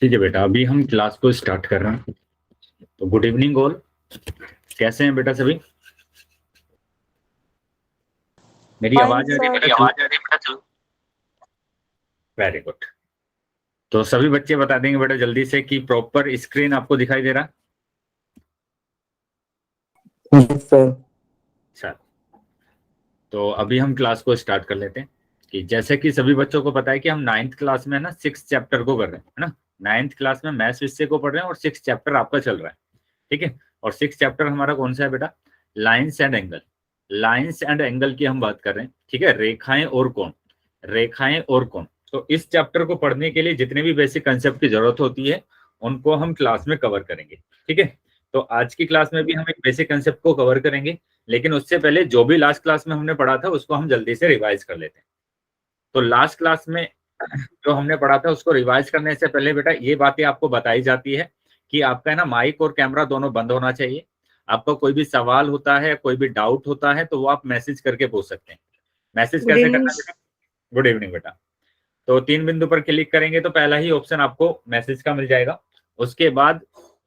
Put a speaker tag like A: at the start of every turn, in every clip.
A: ठीक है बेटा, अभी हम क्लास को स्टार्ट कर रहे हैं। तो गुड इवनिंग ऑल। कैसे हैं बेटा सभी? मेरी
B: फाइन
A: आवाज आ रही है
B: सर।
A: बेटा? आवाज आ रही है बेटा? चलो, वेरी गुड। तो सभी बच्चे बता देंगे बेटा जल्दी से कि प्रॉपर स्क्रीन आपको दिखाई दे रहा है?
B: Yes sir.
A: अच्छा, तो अभी हम क्लास को स्टार्ट कर लेते हैं। कि जैसे कि सभी बच्चों को पता है कि हम नाइन्थ क्लास में ना 6 चैप्टर को कर रहे हैं, है ना। नाइन्थ क्लास में मैथ्स विषय को पढ़ रहे हैं और 6 चैप्टर आपका चल रहा है। ठीक है। और 6 चैप्टर हमारा कौन सा है बेटा? Lines and angle. Lines and angle की हम बात कर रहे हैं। ठीक है, रेखाएं और कोण। रेखाएं और कोण। तो इस चैप्टर को पढ़ने के लिए जितने भी बेसिक कंसेप्ट की जरूरत होती है उनको हम क्लास में कवर करेंगे। ठीक है। तो आज की क्लास में भी हम एक बेसिक कंसेप्ट को कवर करेंगे, लेकिन उससे पहले जो भी लास्ट क्लास में हमने पढ़ा था उसको हम जल्दी से रिवाइज कर लेते हैं। तो लास्ट क्लास में जो हमने पढ़ा था उसको रिवाइज करने से पहले बेटा ये बातें आपको बताई जाती है कि आपका है ना माइक और कैमरा दोनों बंद होना चाहिए। आपका कोई भी सवाल होता है, कोई भी डाउट होता है तो वो आप मैसेज करके पूछ सकते हैं। मैसेज
B: गुड
A: कैसे
B: इवनिंग।
A: करना है बेटा? गुड इवनिंग बेटा। तो 3 बिंदु पर क्लिक करेंगे तो पहला ही ऑप्शन आपको मैसेज का मिल जाएगा। उसके बाद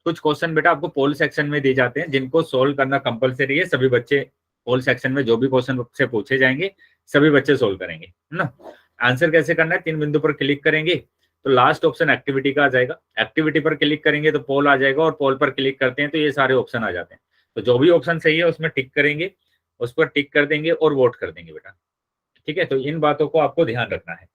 A: कुछ क्वेश्चन बेटा आपको पोल सेक्शन में दिए जाते हैं जिनको सोल्व करना कंपलसरी है। सभी बच्चे पोल सेक्शन में जो भी क्वेश्चन से पूछे जाएंगे सभी बच्चे सोल्व करेंगे, है ना। आंसर कैसे करना है? 3 बिंदु पर क्लिक करेंगे तो लास्ट ऑप्शन एक्टिविटी का आ जाएगा। एक्टिविटी पर क्लिक करेंगे तो पोल आ जाएगा और पोल पर क्लिक करते हैं तो ये सारे ऑप्शन आ जाते हैं। तो जो भी ऑप्शन सही है उसमें टिक करेंगे, उस पर टिक कर देंगे और वोट कर देंगे बेटा। ठीक है, तो इन बातों को आपको ध्यान रखना है।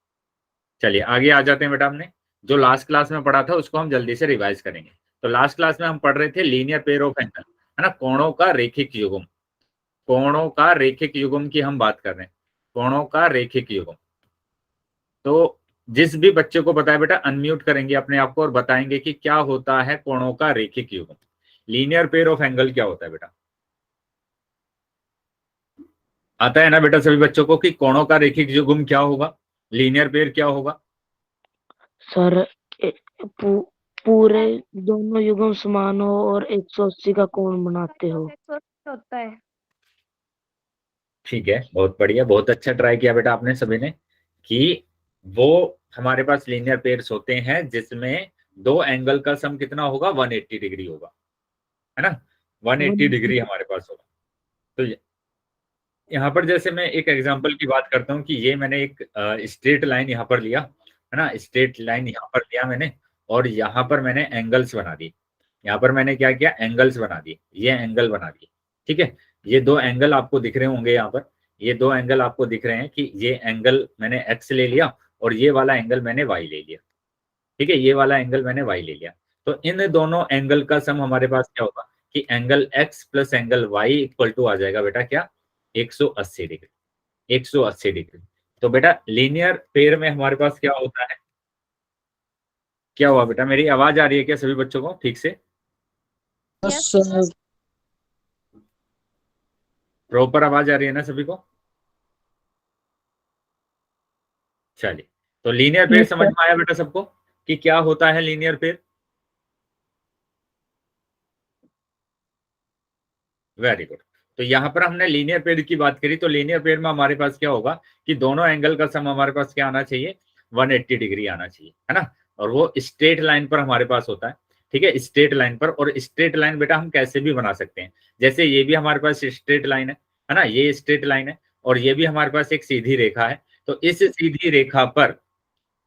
A: चलिए आगे आ जाते हैं बेटा। हमने जो लास्ट क्लास में पढ़ा था उसको हम जल्दी से रिवाइज करेंगे। तो लास्ट क्लास में हम पढ़ रहे थे लीनियर पेयर ऑफ एंगल, है ना, कोणों का रेखिक युग्म। कोणों का रेखिक युग्म की हम बात कर रहे हैं। कोणों का रेखिक युग्म। तो जिस भी बच्चे को बताए बेटा अनम्यूट करेंगे अपने आप को और बताएंगे कि क्या होता है कोणों का रेखिक युग्म। लीनियर पेयर ऑफ एंगल क्या होता है बेटा? आता है ना बेटा सभी बच्चों को कि कोणों का रेखिक युग्म क्या होगा, लीनियर पेयर क्या होगा?
B: सर ए- पू, पूरे दोनों युग्म समान हो और 180 का कोण बनाते हो।
C: होता है।
A: ठीक है, बहुत बढ़िया, बहुत अच्छा ट्राई किया बेटा आपने सभी ने। कि वो हमारे पास लीनियर पेयर्स होते हैं जिसमें दो एंगल का सम कितना होगा? 180 डिग्री होगा, है ना। 180 डिग्री हमारे पास होगा। तो यहाँ पर जैसे मैं एक एग्जांपल की बात करता हूँ कि ये मैंने एक स्ट्रेट लाइन यहाँ पर लिया, है ना। स्ट्रेट लाइन यहाँ पर लिया मैंने और यहाँ पर मैंने एंगल्स बना दी। यहाँ पर मैंने क्या किया? एंगल्स बना दिए, ये एंगल बना दिए। ठीक है। ये दो एंगल आपको दिख रहे होंगे यहाँ पर। ये दो एंगल आपको दिख रहे हैं कि ये एंगल मैंने एक्स ले लिया और ये वाला एंगल मैंने वाई ले लिया। ठीक है, ये वाला एंगल मैंने वाई ले लिया। तो इन दोनों एंगल का सम हमारे पास क्या होगा कि angle x plus angle y equal to आ जाएगा बेटा क्या? 180 डिग्री। 180 डिग्री। तो बेटा लीनियर पेयर में हमारे पास क्या होता है? क्या हुआ बेटा? मेरी आवाज आ रही है क्या सभी बच्चों को ठीक से?
B: Yes sir.
A: प्रॉपर आवाज आ रही है ना सभी को? चलिए, तो लीनियर पेयर
B: यस
A: समझ
B: सर।
A: में आया बेटा सबको कि क्या होता है लीनियर पेयर? Very good. तो यहाँ पर हमने लीनियर पेयर की बात करी तो लीनियर पेयर में हमारे पास क्या होगा कि दोनों एंगल का सम हमारे पास क्या आना चाहिए? 180 डिग्री आना चाहिए, है ना। और वो स्ट्रेट लाइन पर हमारे पास होता है। ठीक है, स्ट्रेट लाइन पर। और स्ट्रेट लाइन बेटा हम कैसे भी बना सकते हैं। जैसे ये भी हमारे पास स्ट्रेट लाइन है ना, ये स्ट्रेट लाइन है और ये भी हमारे पास एक सीधी रेखा है। तो इस सीधी रेखा पर,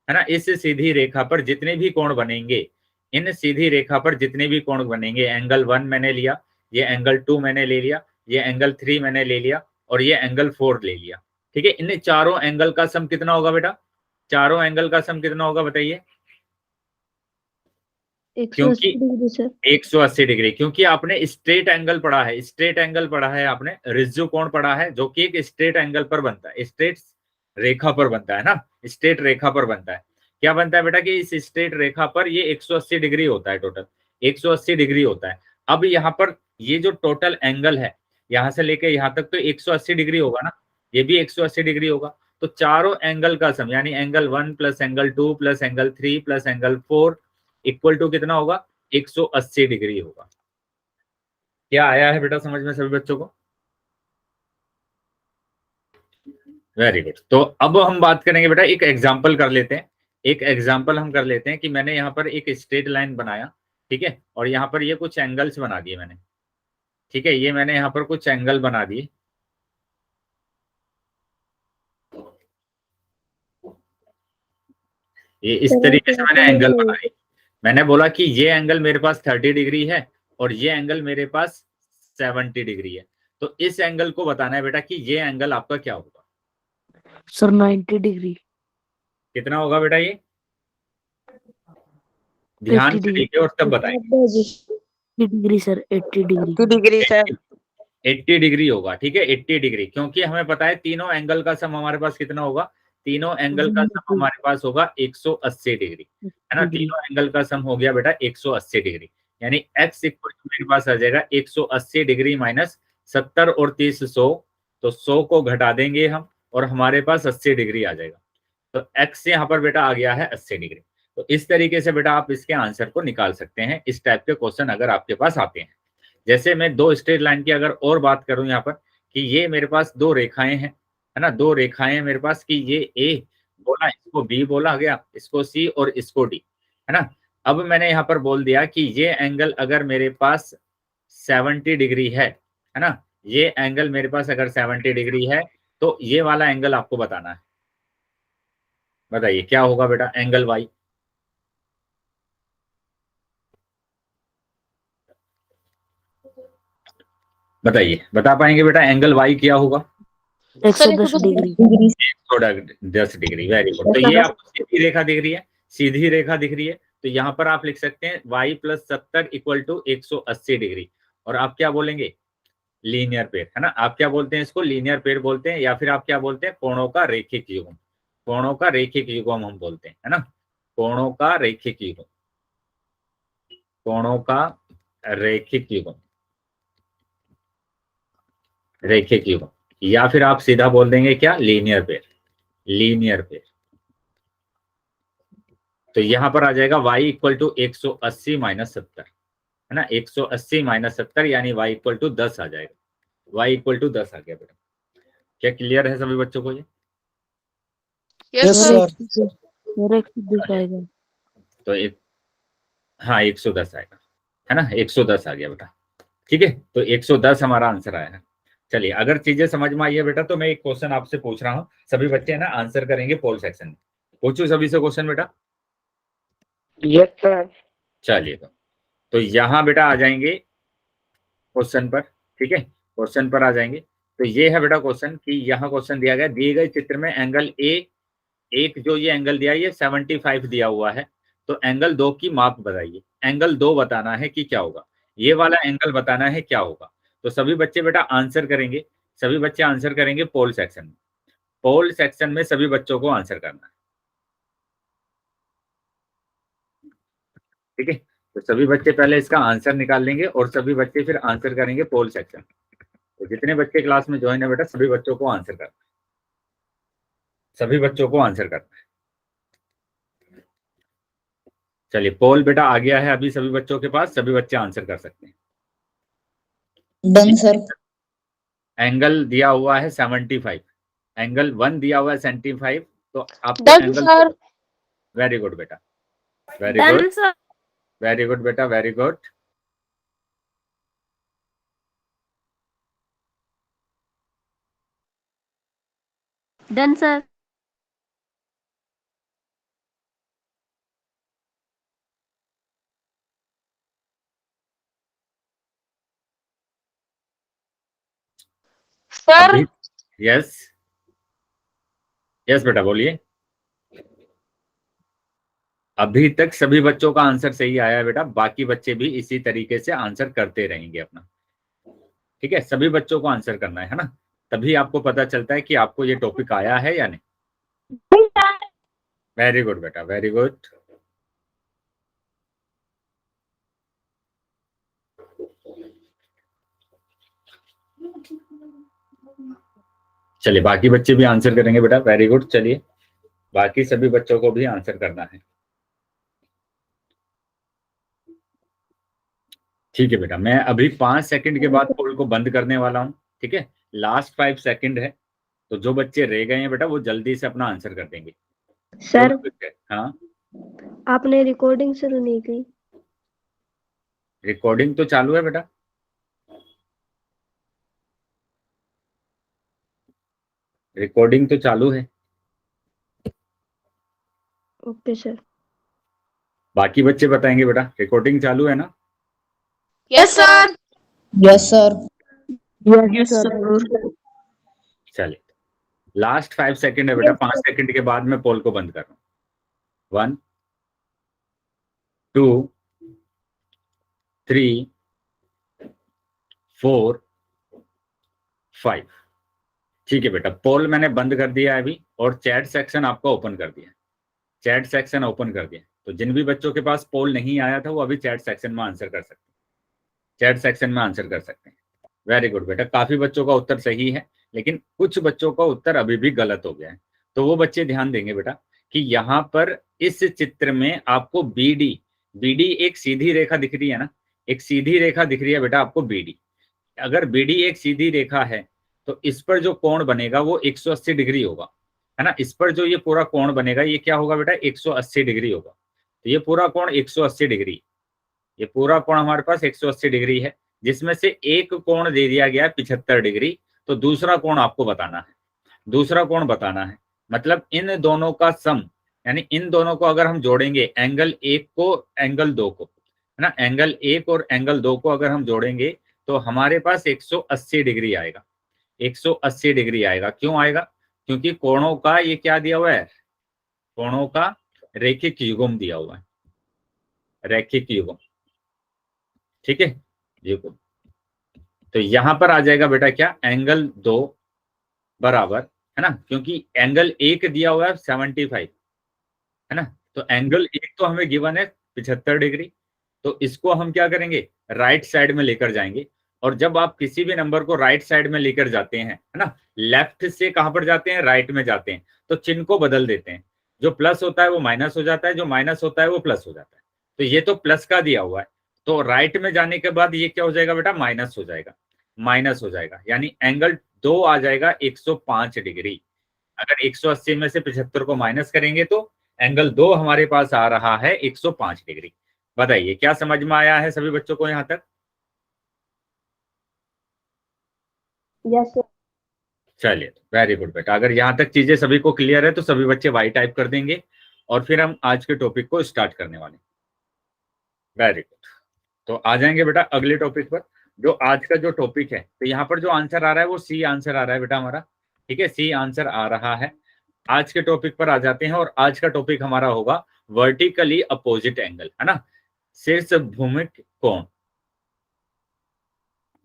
A: है ना, इस सीधी रेखा पर जितने भी कोण बनेंगे, इन सीधी रेखा पर जितने भी कोण बनेंगे, एंगल 1 मैंने लिया, ये एंगल 2 मैंने ले लिया, ये एंगल 3 मैंने ले लिया और ये एंगल 4 ले लिया। ठीक है, इन चारों एंगल का सम कितना होगा बेटा? चारों एंगल का सम कितना होगा बताइए?
B: 180
A: क्योंकि
B: डिग्री सर।
A: 180 डिग्री, क्योंकि आपने स्ट्रेट एंगल पढ़ा है, स्ट्रेट एंगल पढ़ा है आपने, रिज्जु कोण पढ़ा है जो कि एक स्ट्रेट एंगल पर बनता है, स्ट्रेट रेखा पर बनता है ना, स्ट्रेट रेखा पर बनता है। क्या बनता है बेटा कि इस स्ट्रेट रेखा पर ये 180 डिग्री होता है, टोटल 180 डिग्री होता है। अब यहाँ पर ये जो टोटल एंगल है यहाँ से लेके यहाँ तक तो 180 डिग्री होगा ना, ये भी 180 डिग्री होगा। तो चारों एंगल का सम यानी angle 1 plus angle 2 plus angle 3 plus angle 4 equal to कितना होगा? 180 डिग्री होगा। क्या आया है बेटा समझ में सभी बच्चों को? Very good. तो अब हम बात करेंगे बेटा, एक एग्जांपल कर लेते हैं एक एग्जाम्पल हम कर लेते हैं कि मैंने यहाँ पर एक स्ट्रेट लाइन बनाया, ठीक है, और यहाँ पर ये कुछ एंगल्स बना दिए मैंने, ठीक है, ये मैंने यहाँ पर कुछ एंगल बना दिए, ये इस तरीके से मैंने एंगल बनाए। मैंने बोला कि ये एंगल मेरे पास 30 डिग्री है और ये एंगल मेरे पास 70 डिग्री है, तो इस एंगल को बताना है बेटा कि ये एंगल आपका क्या होगा।
B: Sir 90 degree.
A: कितना होगा बेटा ये, ध्यान
B: 80
A: से
B: डिग्री।
A: देखिए और तब बताएंगे।
B: 80 degree sir, 80 degree.
C: 80 degree sir.
A: 80 degree होगा, ठीक है, 80 डिग्री, क्योंकि हमें पता है तीनों एंगल का सम हमारे पास कितना होगा, तीनों एंगल का सम हमारे पास होगा 180 डिग्री, है ना, तीनों एंगल का सम हो गया बेटा 180 डिग्री, यानी x इक्वल टू मेरे पास आ जाएगा 180 डिग्री माइनस 70 और 30 100, तो 100 को घटा देंगे हम और हमारे पास 80 डिग्री आ जाएगा, तो x यहाँ पर बेटा आ गया है 80 डिग्री। तो इस तरीके से बेटा आप इसके आंसर को निकाल सकते हैं, इस टाइप के क्वेश्चन अगर आपके पास आते हैं। जैसे मैं दो स्ट्रेट लाइन की अगर और बात करूं यहाँ पर कि ये मेरे पास दो रेखाएं हैं, है ना, दो रेखाएं हैं मेरे पास कि ये ए बोला, इसको बी बोला गया, इसको सी और इसको डी, है ना। अब मैंने यहाँ पर बोल दिया कि ये एंगल अगर मेरे पास 70 डिग्री है ना, ये एंगल मेरे पास अगर 70 डिग्री है तो ये वाला एंगल आपको बताना है। बताइए क्या होगा बेटा एंगल वाई। बताइए, बता पाएंगे बेटा एंगल वाई क्या होगा।
B: 110 डिग्री।
A: 110 degree, very good. तो ये आपको सीधी रेखा दिख रही है, सीधी रेखा दिख रही है, तो यहाँ पर आप लिख सकते हैं y plus 70 equal to 180 degree, और आप क्या बोलेंगे, लीनियर पेयर, है ना, आप क्या बोलते हैं इसको, लीनियर पेयर बोलते हैं, या फिर आप क्या बोलते हैं, कोणों का रेखिक युग्म, कोणों का रेखिक युग्म हम बोलते हैं, है ना, कोणों का रेखिक युग्म, कोणों का रेखिक युग्म, रेखिक युग्म, या फिर आप सीधा बोल देंगे क्या, लीनियर पेयर, लीनियर पेयर। तो यहां पर आ जाएगा y इक्वल टू 180 माइनस 70, है ना, 180 माइनस 70 यानी y इक्वल टू 10 आ जाएगा, y इक्वल टू 10 आ गया बेटा। क्या क्लियर है सभी बच्चों को ये।
C: Yes sir.
B: सर 110 आएगा।
A: तो एक, हाँ 110 आएगा, है ना, 110 आ गया बेटा, ठीक है, तो 110 हमारा आंसर आया है। चलिए अगर चीजें समझ में आई है बेटा तो मैं एक क्वेश्चन आपसे पूछ रहा हूँ, सभी बच्चे है ना आंसर करेंगे पोल सेक्शन में। पूछू सभी से क्वेश्चन बेटा।
C: Yes sir.
A: चलिए तो यहाँ बेटा आ जाएंगे क्वेश्चन पर, ठीक है, क्वेश्चन पर आ जाएंगे। तो ये है बेटा क्वेश्चन कि यहाँ क्वेश्चन दिया गया, दिए गए चित्र में एंगल ए, एक जो ये एंगल दिया ये 75 दिया हुआ है, तो एंगल 2 की माप बताइए। एंगल 2 बताना है कि क्या होगा, ये वाला एंगल बताना है क्या होगा। तो सभी बच्चे बेटा आंसर करेंगे, सभी बच्चे आंसर करेंगे पोल सेक्शन में, पोल सेक्शन में सभी बच्चों को आंसर करना है, ठीक है। तो सभी बच्चे पहले इसका आंसर निकाल लेंगे और सभी बच्चे फिर आंसर करेंगे पोल सेक्शन। तो जितने बच्चे क्लास में ज्वाइन है बेटा सभी बच्चों को आंसर करना है, सभी बच्चों को आंसर करना है। चलिए पोल बेटा आ गया है अभी सभी बच्चों के पास, सभी बच्चे आंसर कर सकते हैं।
C: Done sir.
A: एंगल दिया हुआ है 75, एंगल 1 दिया हुआ है 75, तो आपको
C: done
A: angle,
C: sir.
A: Very good बेटा, very
C: done
A: good,
C: sir.
A: Very good बेटा, very good.
C: Done sir. Sir.
A: अभी यस, यस बेटा बोलिए। अभी तक सभी बच्चों का आंसर सही आया है बेटा, बाकी बच्चे भी इसी तरीके से आंसर करते रहेंगे अपना, ठीक है, सभी बच्चों को आंसर करना है ना, तभी आपको पता चलता है कि आपको ये टॉपिक आया है या नहीं। वेरी गुड बेटा, वेरी गुड। चलिए बाकी बच्चे भी आंसर करेंगे बेटा, वेरी गुड। चलिए बाकी सभी बच्चों को भी आंसर करना है, ठीक है बेटा। मैं अभी 5 सेकंड के बाद पोल को बंद करने वाला हूँ, ठीक है, लास्ट 5 सेकंड है, तो जो बच्चे रह गए हैं बेटा वो जल्दी से अपना आंसर कर देंगे।
C: सर
A: हाँ,
C: आपने रिकॉर्डिंग शुरू नहीं की?
A: रिकॉर्डिंग तो चालू है बेटा। रिकॉर्डिंग तो चालू है।
C: Okay sir.
A: बाकी बच्चे बताएंगे बेटा, रिकॉर्डिंग चालू है ना?
C: Yes sir.
D: Yes sir.
B: Yes sir.
A: चलिए, लास्ट 5 सेकंड है बेटा, 5 सेकंड के बाद मैं पोल को बंद कर रहा हूँ। 1 2 3 4 5। ठीक है बेटा, पोल मैंने बंद कर दिया है अभी, और चैट सेक्शन आपका ओपन कर दिया। चैट सेक्शन ओपन कर दिया, तो जिन भी बच्चों के पास पोल नहीं आया था वो अभी चैट सेक्शन में आंसर कर सकते हैं। चैट सेक्शन में आंसर कर सकते हैं। वेरी गुड बेटा, काफी बच्चों का उत्तर सही है, लेकिन कुछ बच्चों का उत्तर अभी भी गलत हो गया है। तो वो बच्चे ध्यान देंगे बेटा कि यहाँ पर इस चित्र में आपको बीडी, बीडी एक सीधी रेखा दिख रही है ना, एक सीधी रेखा दिख रही है बेटा आपको बीडी। अगर बीडी एक सीधी रेखा है तो इस पर जो कोण बनेगा वो 180 डिग्री होगा, है ना। इस पर जो ये पूरा कोण बनेगा ये क्या होगा बेटा, 180 डिग्री होगा। तो ये पूरा कोण 180 डिग्री, ये पूरा कोण हमारे पास 180 डिग्री है, जिसमें से एक कोण दे दिया गया है 75 डिग्री। तो दूसरा कोण आपको बताना है, दूसरा कोण बताना है। मतलब इन दोनों का सम, यानी इन दोनों को अगर हम जोड़ेंगे, एंगल 1 को एंगल 2 को, है ना, एंगल 1 और एंगल 2 को अगर हम जोड़ेंगे तो हमारे पास 180 डिग्री आएगा। 180 डिग्री आएगा। क्यों आएगा? क्योंकि कोणों का ये क्या दिया हुआ है, कोणों का रैखिक युग्म दिया हुआ है, रैखिक युग्म। ठीक है, युग्म। तो यहां पर आ जाएगा बेटा क्या, एंगल 2 बराबर, है ना, क्योंकि एंगल 1 दिया हुआ है 75, है ना। तो एंगल 1 तो हमें गिवन है 75 डिग्री। तो इसको हम क्या करेंगे, राइट साइड में लेकर जाएंगे। और जब आप किसी भी नंबर को राइट साइड में लेकर जाते हैं, है ना, लेफ्ट से कहां पर जाते हैं, राइट में जाते हैं, तो चिन्ह को बदल देते हैं। जो प्लस होता है वो माइनस हो जाता है, जो माइनस होता है वो प्लस हो जाता है। तो ये तो प्लस का दिया हुआ है, तो राइट में जाने के बाद ये क्या हो जाएगा बेटा, माइनस हो जाएगा, माइनस हो जाएगा, यानी एंगल 2 आ जाएगा 105 डिग्री। अगर 180 में से 75 को माइनस करेंगे तो एंगल 2 हमारे पास आ रहा है 105 डिग्री। बताइए क्या समझ में आया है सभी बच्चों को यहां तक?
C: Yes sir.
A: चलिए, वेरी गुड बेटा। अगर यहां तक चीजें सभी को क्लियर है तो सभी बच्चे वाई टाइप कर देंगे, और फिर हम आज के टॉपिक को स्टार्ट करने वाले। Very good. तो आ जाएंगे बेटा अगले टॉपिक पर। जो आज का जो टॉपिक है, तो यहाँ पर जो आंसर आ रहा है वो सी आंसर आ रहा है बेटा हमारा। ठीक है, सी आंसर आ रहा है। आज के टॉपिक पर आ जाते हैं, और आज का टॉपिक हमारा होगा वर्टिकली अपोजिट एंगल, है ना, शीर्षाभिमुख कोण,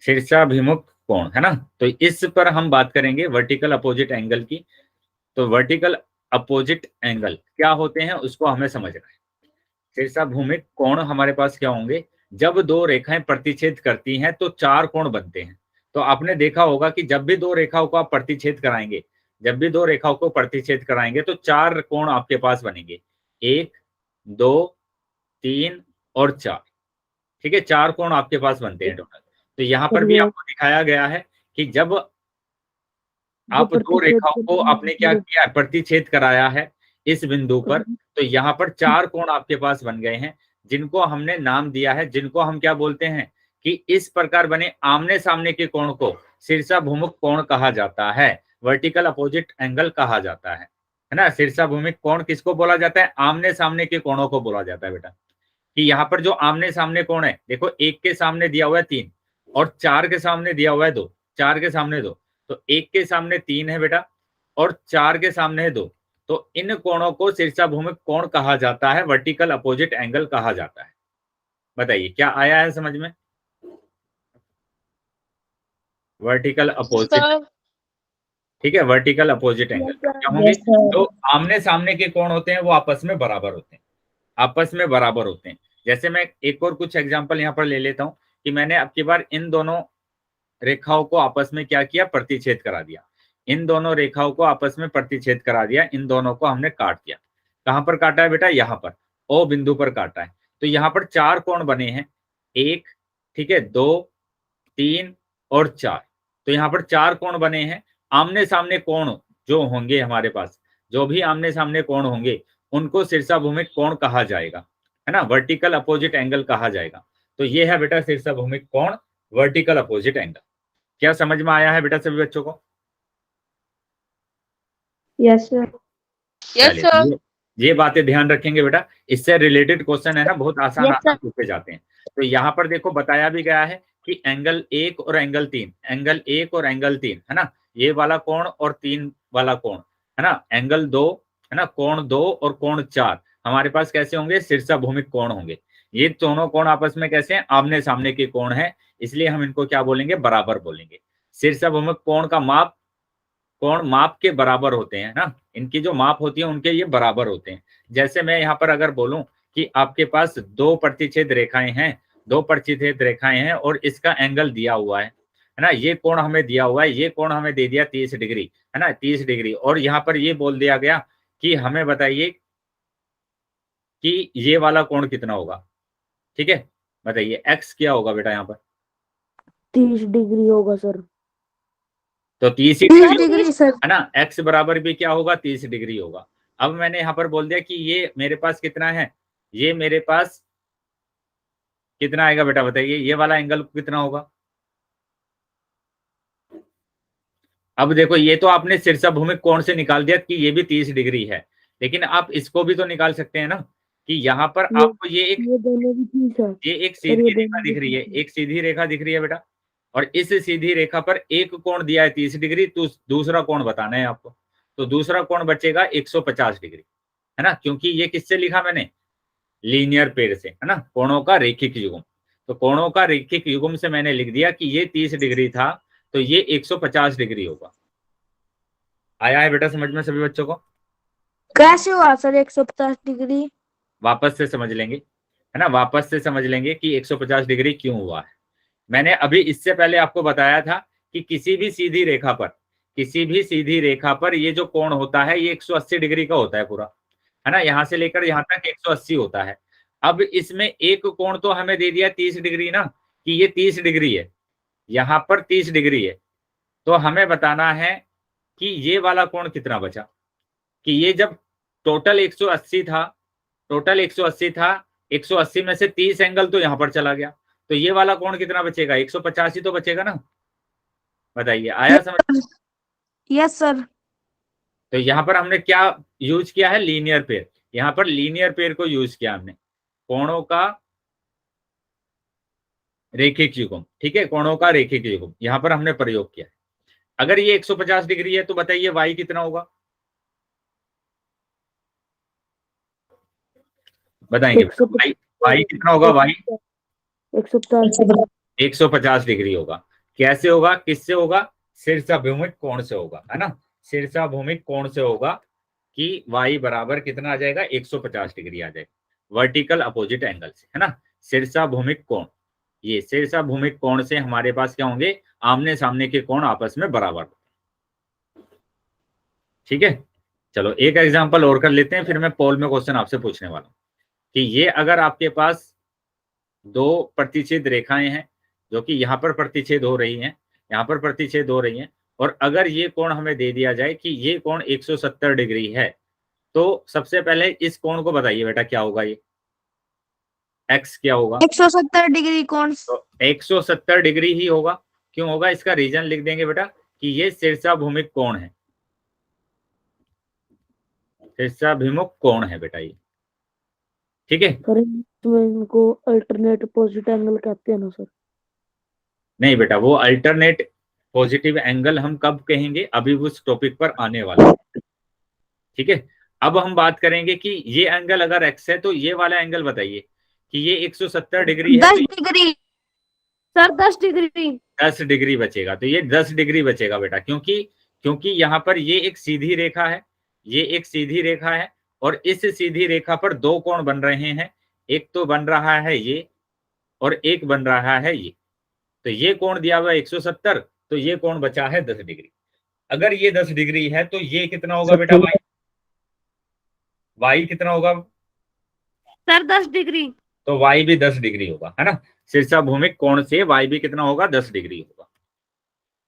A: शीर्षाभिमुख कोण, है ना। तो इस पर हम बात करेंगे वर्टिकल अपोजिट एंगल की। तो वर्टिकल अपोजिट एंगल क्या होते हैं उसको हमें समझना है। शीर्षाभिमुख कोण हमारे पास क्या होंगे, जब दो रेखाएं प्रतिच्छेद करती हैं तो 4 कोण बनते हैं। तो आपने देखा होगा कि जब भी दो रेखाओं को आप प्रतिच्छेद कराएंगे, जब भी दो रेखाओं को प्रतिच्छेद कराएंगे तो 4 कोण आपके पास बनेंगे, 1 2 3 और 4। ठीक है, 4 कोण आपके पास बनते हैं टोटल। तो यहाँ पर भी आपको दिखाया गया है कि जब आप दो रेखाओं को आपने क्या किया, प्रतिच्छेद कराया है इस बिंदु पर, तो यहाँ पर 4 कोण आपके पास बन गए हैं, जिनको हमने नाम दिया है, जिनको हम क्या बोलते हैं कि इस प्रकार बने आमने सामने के कोण को शीर्षाभिमुख कोण कहा जाता है, वर्टिकल अपोजिट एंगल कहा जाता है ना। शीर्षाभिमुख कोण किसको बोला जाता है, आमने सामने के कोणों को बोला जाता है बेटा। कि यहाँ पर जो आमने सामने कोण है, देखो 1 के सामने दिया हुआ है 3 और 4 के सामने दिया हुआ है 2, 4 के सामने 2, तो 1 के सामने 3 है बेटा और 4 के सामने है 2। तो इन कोणों को शीर्षाभिमुख कोण कहा जाता है, वर्टिकल अपोजिट एंगल कहा जाता है। बताइए क्या आया है समझ में? वर्टिकल अपोजिट, ठीक है, वर्टिकल अपोजिट एंगल क्या होंगे, जो आमने सामने के कोण होते हैं वो आपस में बराबर होते हैं, आपस में बराबर होते हैं। जैसे मैं एक और कुछ एग्जांपल यहाँ पर ले लेता हूँ कि मैंने अब की बार इन दोनों रेखाओं को आपस में क्या किया, प्रतिच्छेद करा दिया। इन दोनों रेखाओं को आपस में प्रतिच्छेद करा दिया, इन दोनों को हमने काट दिया। कहां पर काटा है बेटा, यहाँ पर ओ बिंदु पर काटा है। तो यहाँ पर 4 कोण बने हैं, 1, ठीक है, 2 3 और 4। तो यहाँ पर 4 कोण बने हैं। आमने सामने कोण जो होंगे हमारे पास, जो भी आमने सामने कोण होंगे उनको शीर्षाभूमिक कोण कहा जाएगा, है ना, वर्टिकल अपोजिट एंगल कहा जाएगा। तो ये है बेटा शीर्षाभूमिक कोण, वर्टिकल अपोजिट एंगल। क्या समझ में आया है बेटा सभी बच्चों को?
C: Yes sir.
D: यस
A: चलिए,
D: सर।
A: ये बातें ध्यान रखेंगे बेटा, इससे रिलेटेड क्वेश्चन है ना, बहुत आसान
B: Yes,
A: आसान पूछे जाते हैं। तो यहाँ पर देखो बताया भी गया है कि एंगल 1 और एंगल 3, एंगल 1 और एंगल 3, है ना, ये वाला कोण और 3 वाला कोण, है ना, एंगल 2, है ना, कोण 2 और कोण 4 हमारे पास कैसे होंगे? शीर्षाभूमिक कोण होंगे। ये दोनों कोण आपस में कैसे हैं? आमने सामने के कोण है, इसलिए हम इनको क्या बोलेंगे? बराबर बोलेंगे। शीर्षाभूमिक कोण का माप कोण माप के बराबर होते हैं ना, इनकी जो माप होती है उनके ये बराबर होते हैं। जैसे मैं यहाँ पर अगर बोलूं कि आपके पास दो प्रतिच्छेद रेखाएं हैं, दो प्रतिच्छेद रेखाएं हैं और इसका एंगल दिया हुआ है ना, ये कोण हमें दिया हुआ है, ये कोण हमें दे दिया 30 डिग्री, है ना, 30 डिग्री, और यहाँ पर ये बोल दिया गया कि हमें बताइए कि ये वाला कोण कितना होगा। ठीक है, बताइए एक्स क्या होगा बेटा यहाँ पर?
B: 30 डिग्री होगा सर।
A: तो 30
B: डिग्री सर।
A: है ना, x बराबर भी क्या होगा? 30 डिग्री होगा। अब मैंने यहाँ पर बोल दिया कि ये मेरे पास कितना है, ये मेरे पास कितना आएगा बेटा बताइए, ये वाला एंगल कितना होगा? अब देखो ये तो आपने शीर्षाभूमिक कोण से निकाल दिया कि ये भी 30 डिग्री है, लेकिन आप इसको भी तो निकाल सकते हैं ना कि यहाँ पर आपको ये
B: दोनों भी ठीक है।
A: एक सीधी रेखा दिख रही है, एक सीधी रेखा दिख रही है बेटा, और इस सीधी रेखा पर एक कोण दिया है 30 डिग्री, तो दूसरा कोण बताना है आपको। तो दूसरा कोण बचेगा 150 डिग्री, है ना, क्योंकि ये किससे लिखा मैंने? लीनियर पेयर से, है ना, कोणों का रेखिक युग्म। तो कोणों का रेखिक युग्म से मैंने लिख दिया कि ये 30 डिग्री था तो ये 150 डिग्री होगा। आया है बेटा समझ में सभी बच्चों को?
B: कैसे हुआ सर 150 डिग्री?
A: वापस से समझ लेंगे, है ना, वापस से समझ लेंगे कि 150 डिग्री क्यों हुआ है। मैंने अभी इससे पहले आपको बताया था कि किसी भी सीधी रेखा पर ये जो कोण होता है ये 180 डिग्री का होता है पूरा, है ना, यहां से लेकर यहां तक 180 होता है। अब इसमें एक कोण तो हमें दे दिया 30 डिग्री ना, कि ये 30 डिग्री है, यहां पर 30 डिग्री है, तो हमें बताना है कि ये वाला कोण कितना बचा, कि ये जब टोटल 180 था, 180 में से 30 एंगल तो यहां पर चला गया, तो ये वाला कोण कितना बचेगा? 150 ही तो बचेगा ना। बताइए आया समझ?
B: Yes sir.
A: तो यहाँ पर हमने क्या यूज किया है? Linear pair. यहाँ पर लीनियर पेयर को यूज किया हमने, कोणों का रेखिक युग्म। ठीक है, कोणों का रेखिक युग्म यहाँ पर हमने प्रयोग किया है। अगर ये 150 डिग्री है तो बताइए y कितना होगा? बताएंगे y कितना होगा? y 150 डिग्री होगा। कैसे होगा? किससे होगा? शीर्षाभूमिक कोण से होगा, है ना, शीर्षाभूमिक कोण से होगा कि y बराबर कितना आ जाएगा? 150 डिग्री आ जाएगा, वर्टिकल अपोजिट एंगल से, है ना, शीर्षाभूमिक कोण। ये शीर्षाभूमिक कोण से हमारे पास क्या होंगे? आमने सामने के कोण आपस में बराबर। ठीक है, चलो एक एग्जांपल और कर लेते हैं, फिर मैं पोल में क्वेश्चन आपसे पूछने वाला हूं कि ये अगर आपके पास दो प्रतिच्छेद रेखाएं हैं जो कि यहाँ पर प्रतिच्छेद हो रही हैं, यहाँ पर प्रतिच्छेद हो रही हैं, और अगर ये कोण हमें दे दिया जाए कि ये कोण 170 डिग्री है, तो सबसे पहले इस कोण को बताइए बेटा क्या होगा? ये x क्या होगा?
B: 170 डिग्री कोण।
A: तो 170 डिग्री ही होगा। क्यों होगा? इसका रीजन लिख देंगे बेटा कि ये शीर्षाभूमिक कोण है, शीर्षाभिमुख कोण है बेटा ये। ठीक है,
B: सर इनको अल्टरनेट अपोजिट एंगल कहते हैं ना सर?
A: नहीं बेटा, वो अल्टरनेट पॉजिटिव एंगल हम कब कहेंगे? अभी उस टॉपिक पर आने वाला है। ठीक है, अब हम बात करेंगे कि ये एंगल अगर x है तो ये वाला एंगल बताइए कि ये 170 डिग्री है,
B: 10 डिग्री सर। 10 डिग्री
A: 10 डिग्री बचेगा, तो ये 10 डिग्री बचेगा बेटा, क्योंकि यहाँ पर ये एक सीधी रेखा है, ये एक सीधी रेखा है, और इस सीधी रेखा पर दो कोण बन रहे हैं, एक तो बन रहा है ये और एक बन रहा है ये। तो ये कोण दिया हुआ है 170, तो ये कोण बचा है 10 डिग्री। अगर ये 10 डिग्री है तो ये कितना होगा बेटा? y कितना होगा
B: सर? 10 डिग्री।
A: तो y भी 10 डिग्री होगा, है ना, शीर्षाभूमिक कोण से y भी कितना होगा? 10 डिग्री होगा।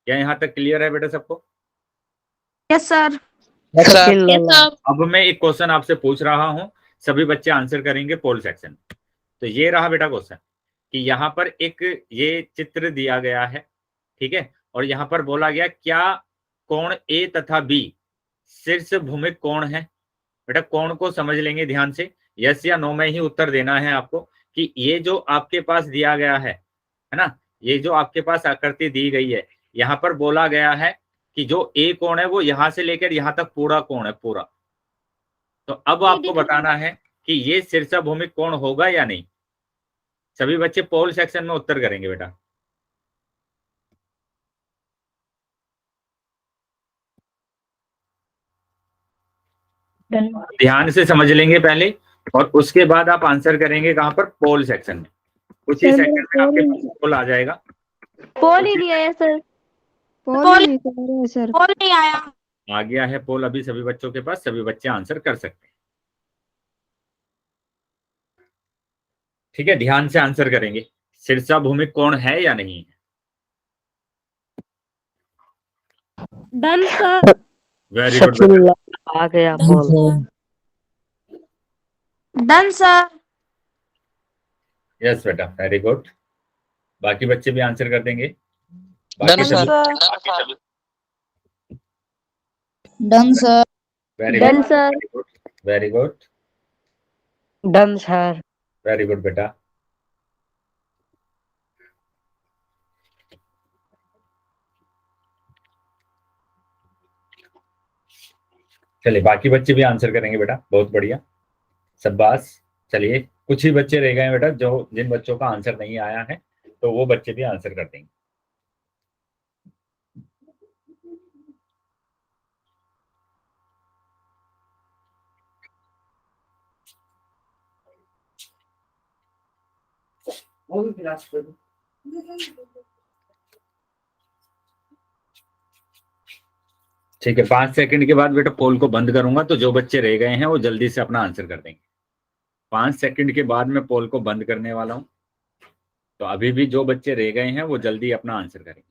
A: क्या यहाँ तक क्लियर है बेटा सबको?
B: Yes sir. Sachin
C: yes
B: Lala.
C: Sir.
A: अब मैं एक क्वेश्चन आपसे पूछ रहा हूं, सभी बच्चे आंसर करेंगे पोल सेक्शन। तो ये रहा बेटा क्वेश्चन कि यहाँ पर एक ये चित्र दिया गया है, ठीक है, और यहाँ पर बोला गया क्या कोण ए तथा बी शीर्ष भूमिक कोण है। बेटा कोण को समझ लेंगे ध्यान से, यस या नो में ही उत्तर देना है आपको कि ये जो आपके पास दिया गया है ना, ये जो आपके पास आकृति दी गई है, यहाँ पर बोला गया है कि जो ए कोण है वो यहां से लेकर यहां तक पूरा कोण है पूरा। तो अब आपको बताना है कि ये शीर्ष भूमिक कोण होगा या नहीं। सभी बच्चे पोल सेक्शन में उत्तर करेंगे बेटा। ध्यान से समझ लेंगे पहले और उसके बाद आप आंसर करेंगे कहां पर, पोल सेक्शन में। कुछ ही
C: सर,
A: सेकंड में आपके पास पोल आ जाएगा।
C: पोल ही नहीं आया सर।
D: पोल
C: नहीं कर रहे हैं सर।
D: पोल नहीं आया।
A: आ गया है पोल अभी सभी बच्चों के पास, सभी बच्चे आंसर कर सकते हैं। ठीक है, ध्यान से आंसर करेंगे, शीर्ष भूमिक कोण है या नहीं है।
C: Done sir.
A: Very good
B: Sachin Lala आ गया पोल।
D: Done sir.
A: यस बेटा, वेरी गुड। बाकी बच्चे भी आंसर कर देंगे।
E: Done sir. Done sir.
A: Very
C: done
A: good,
C: sir.
A: Very good,
B: done sir.
A: Very good बेटा। चलिए बाकी बच्चे भी आंसर करेंगे बेटा, बहुत बढ़िया, शाबाश। चलिए कुछ ही बच्चे रह गए हैं बेटा, जो जिन बच्चों का आंसर नहीं आया है, तो वो बच्चे भी आंसर कर देंगे। ठीक है, 5 सेकंड के बाद बेटा पोल को बंद करूंगा, तो जो बच्चे रह गए हैं वो जल्दी से अपना आंसर कर देंगे। 5 सेकंड के बाद मैं पोल को बंद करने वाला हूं, तो अभी भी जो बच्चे रह गए हैं वो जल्दी अपना आंसर करेंगे।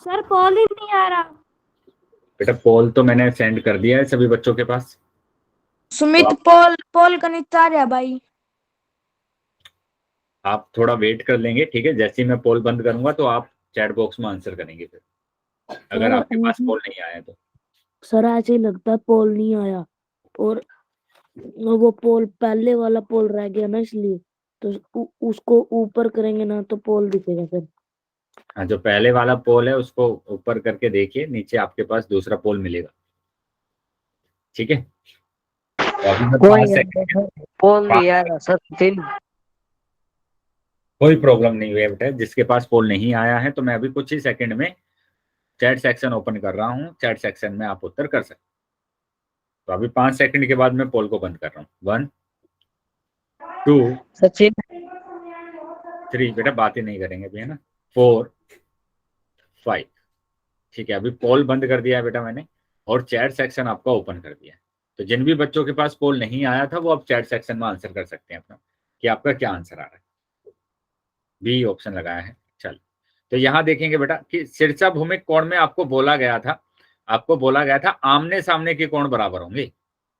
C: सर पोल ही नहीं आ रहा।
A: बेटा पोल तो मैंने सेंड कर दिया है सभी बच्चों के पास।
D: सुमित पोल पोल का नितार है भाई।
A: आप थोड़ा वेट कर लेंगे, ठीक है, जैसे ही मैं पोल बंद करूंगा तो आप चैट बॉक्स में आंसर करेंगे फिर, अगर आपके पास पोल नहीं आया तो।
B: सर ऐसे ही लगता है पोल नहीं आया, और वो पोल पहले वाला पोल रह गया ना, इसलिए तो उसको ऊपर करेंगे ना तो पोल दिखेगा सर।
A: हाँ, जो पहले वाला पोल है उसको ऊपर करके देखिए, नीचे आपके पास दूसरा पोल मिलेगा। ठीक है, तो अभी मैं 5 सेकंड,
B: पोल नहीं आया सचिन।
A: कोई प्रॉब्लम नहीं हुई है बेटा, जिसके पास पोल नहीं आया है तो मैं अभी कुछ ही सेकंड में चैट सेक्शन ओपन कर रहा हूँ, चैट सेक्शन में आप उत्तर कर सकते हैं। तो अभी 5 सेकंड के बाद मैं पोल को बंद कर रहा हूँ। 1 2
B: सचिन
A: 3, बेटा बात ही नहीं करेंगे अभी, है ना। 4 5, ठीक है, अभी पोल बंद कर दिया है बेटा मैंने, और चैट सेक्शन आपका ओपन कर दिया है। तो जिन भी बच्चों के पास पोल नहीं आया था वो अब चैट सेक्शन में आंसर कर सकते हैं अपना कि आपका क्या आंसर आ रहा है। बी ऑप्शन लगाया है। चल, तो यहां देखेंगे बेटा कि शीर्ष भूमिक कोण में आपको बोला गया था आमने सामने के कोण बराबर होंगे,